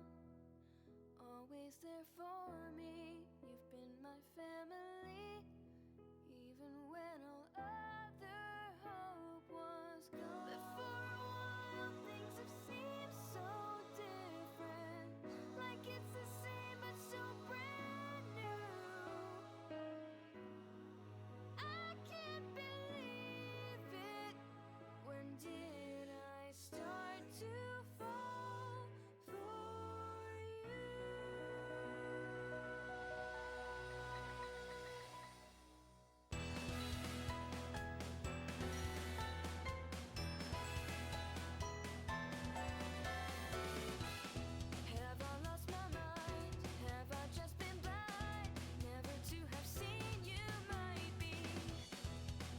Always there for me, you've been my family, even when all other hope was gone. But for a while, things have seemed so different, like it's the same but so brand new. I can't believe it. When did I start to fall for you? Have I lost my mind? Have I just been blind? Never to have seen you might be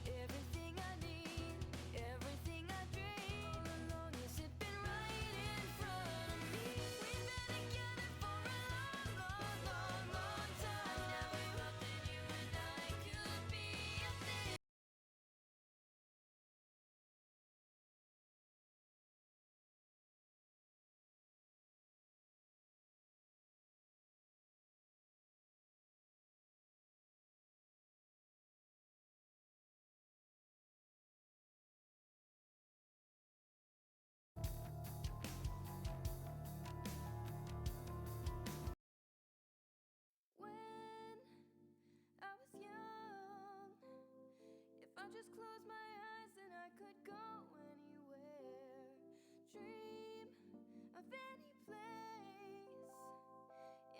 everything I need, everything I dream. All along, has it been right in front of me? We've been together for a long, long, long, long time. I never thought that you and I could be a thing. When I was young, if I just closed my eyes, then I could go anywhere. Dream of any place.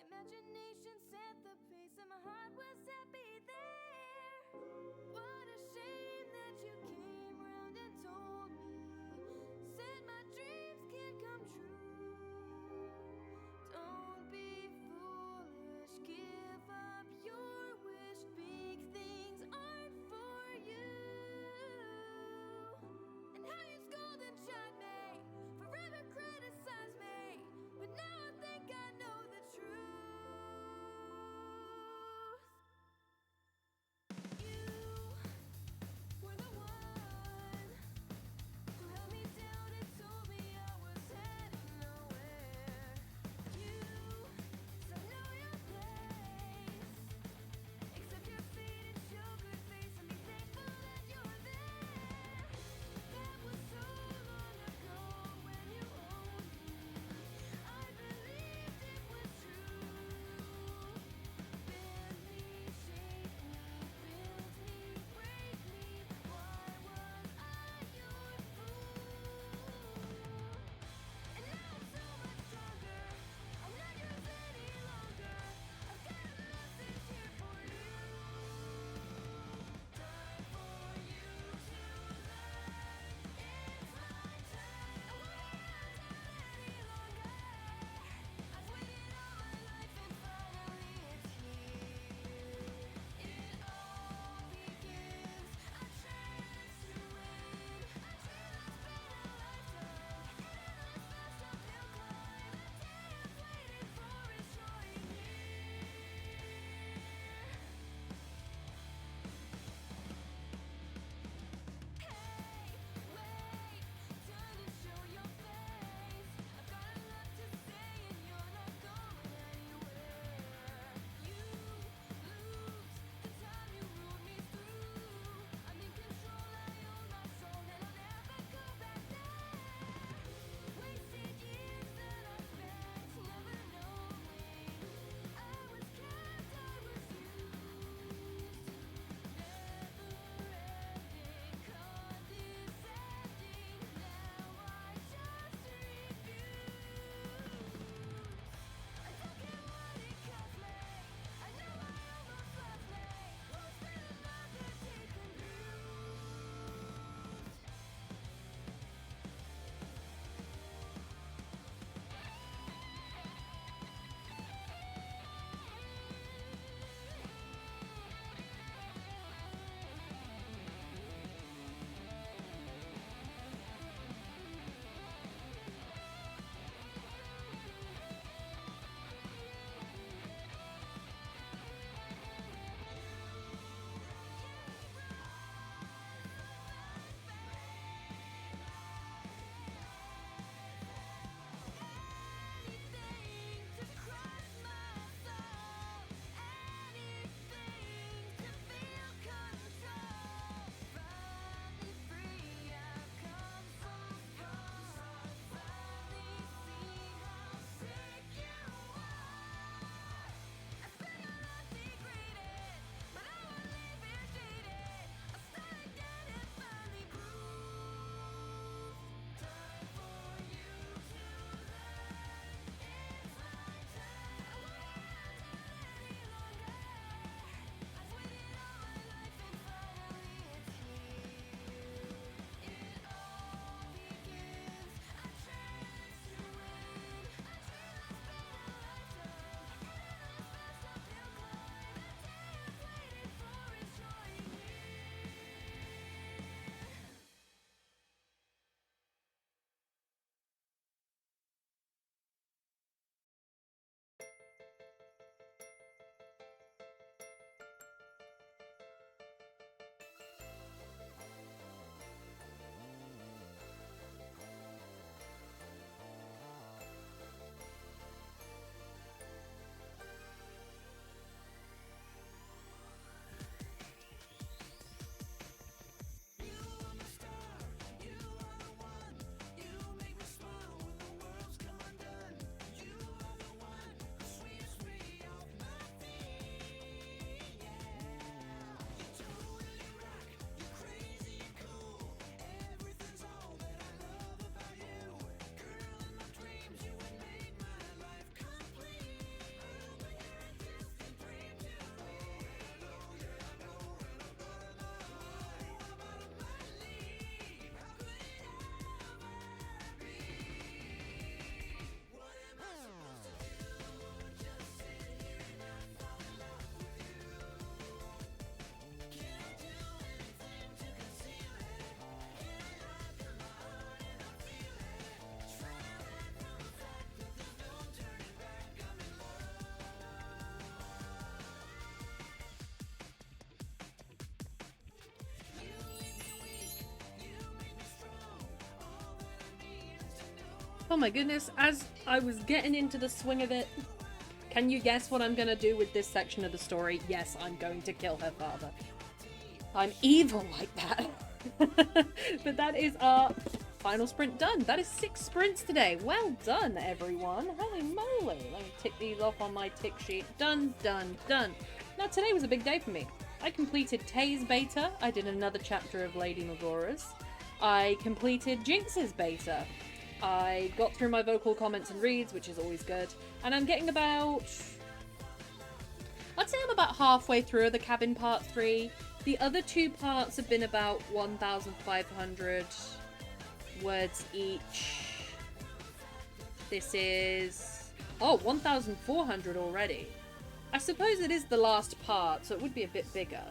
Imagination set the pace, and my heart was happy there. What a shame that you came round and told me, said my dreams can't come true. Don't be foolish, give up your wish. Big things aren't for you. And how you scold and chide me, forever criticize me, but Oh my goodness, as I was getting into the swing of it, can you guess what I'm gonna do with this section of the story? Yes, I'm going to kill her father. I'm evil like that. But that is our final sprint done. That is 6 sprints today. Well done, everyone. Holy moly. Let me tick these off on my tick sheet. Done, done, done. Now, today was a big day for me. I completed Tay's beta. I did another chapter of Lady Magora's. I completed Jinx's beta. I got through my vocal comments and reads, which is always good. And I'm getting about... I'd say I'm about halfway through the cabin part 3. The other 2 parts have been about 1,500 words each. This is... oh, 1,400 already. I suppose it is the last part, so it would be a bit bigger.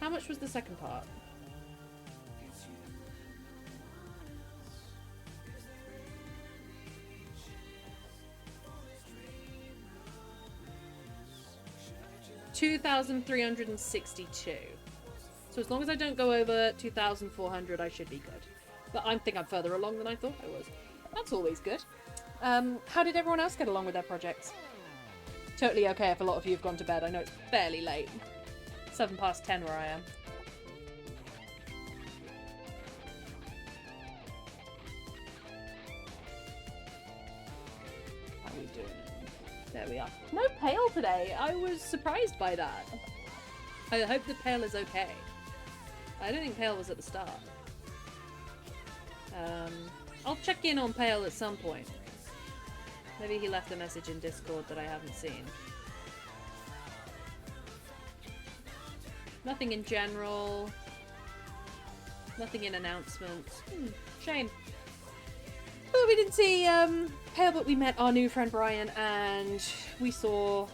How much was the second part? $2,362. So as long as I don't go over 2,400, I should be good. But I think I'm further along than I thought I was. That's always good. How did everyone else get along with their projects? Totally okay if a lot of you have gone to bed. I know it's fairly late. 7 past 10 where I am. How are we doing? There we are. No Pale today. I was surprised by that. I hope that Pale is okay. I don't think Pale was at the start. I'll check in on Pale at some point. Maybe he left a message in Discord that I haven't seen. Nothing in general. Nothing in announcements. Shame. Well, we didn't see Pale, but we met our new friend Brian, and we saw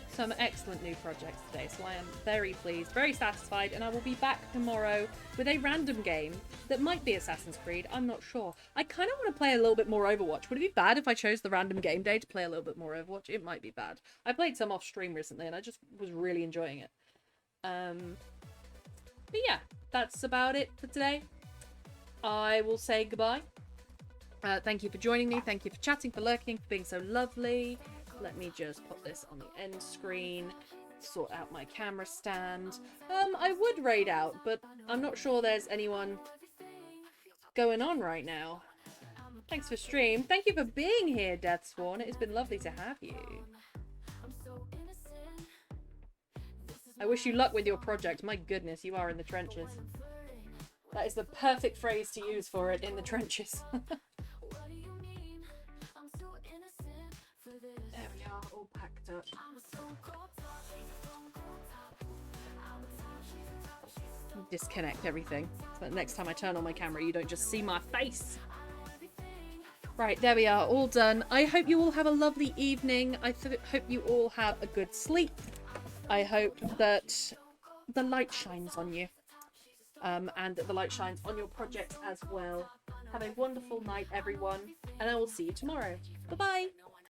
some excellent new projects today, so I am very pleased, very satisfied, and I will be back tomorrow with a random game that might be Assassin's Creed. I'm not sure. I kind of want to play a little bit more Overwatch. Would it be bad if I chose the random game day to play a little bit more Overwatch? It might be bad. I played some off stream recently, and I just was really enjoying it. But yeah, that's about it for today. I will say goodbye. Thank you for joining me. Thank you for chatting, for lurking, for being so lovely. Let me just put this on the end screen, sort out my camera stand. I would raid out, but I'm not sure there's anyone going on right now. Thanks for stream. Thank you for being here, Deathsworn. It has been lovely to have you. I wish you luck with your project. My goodness, you are in the trenches. That is the perfect phrase to use for it, in the trenches. There we are, all packed up. Disconnect everything, so that next time I turn on my camera you don't just see my face. Right, there we are, all done. I hope you all have a lovely evening. I hope you all have a good sleep. I hope that the light shines on you. And that the light shines on your project as well. Have a wonderful night, everyone, and I will see you tomorrow. Bye-bye!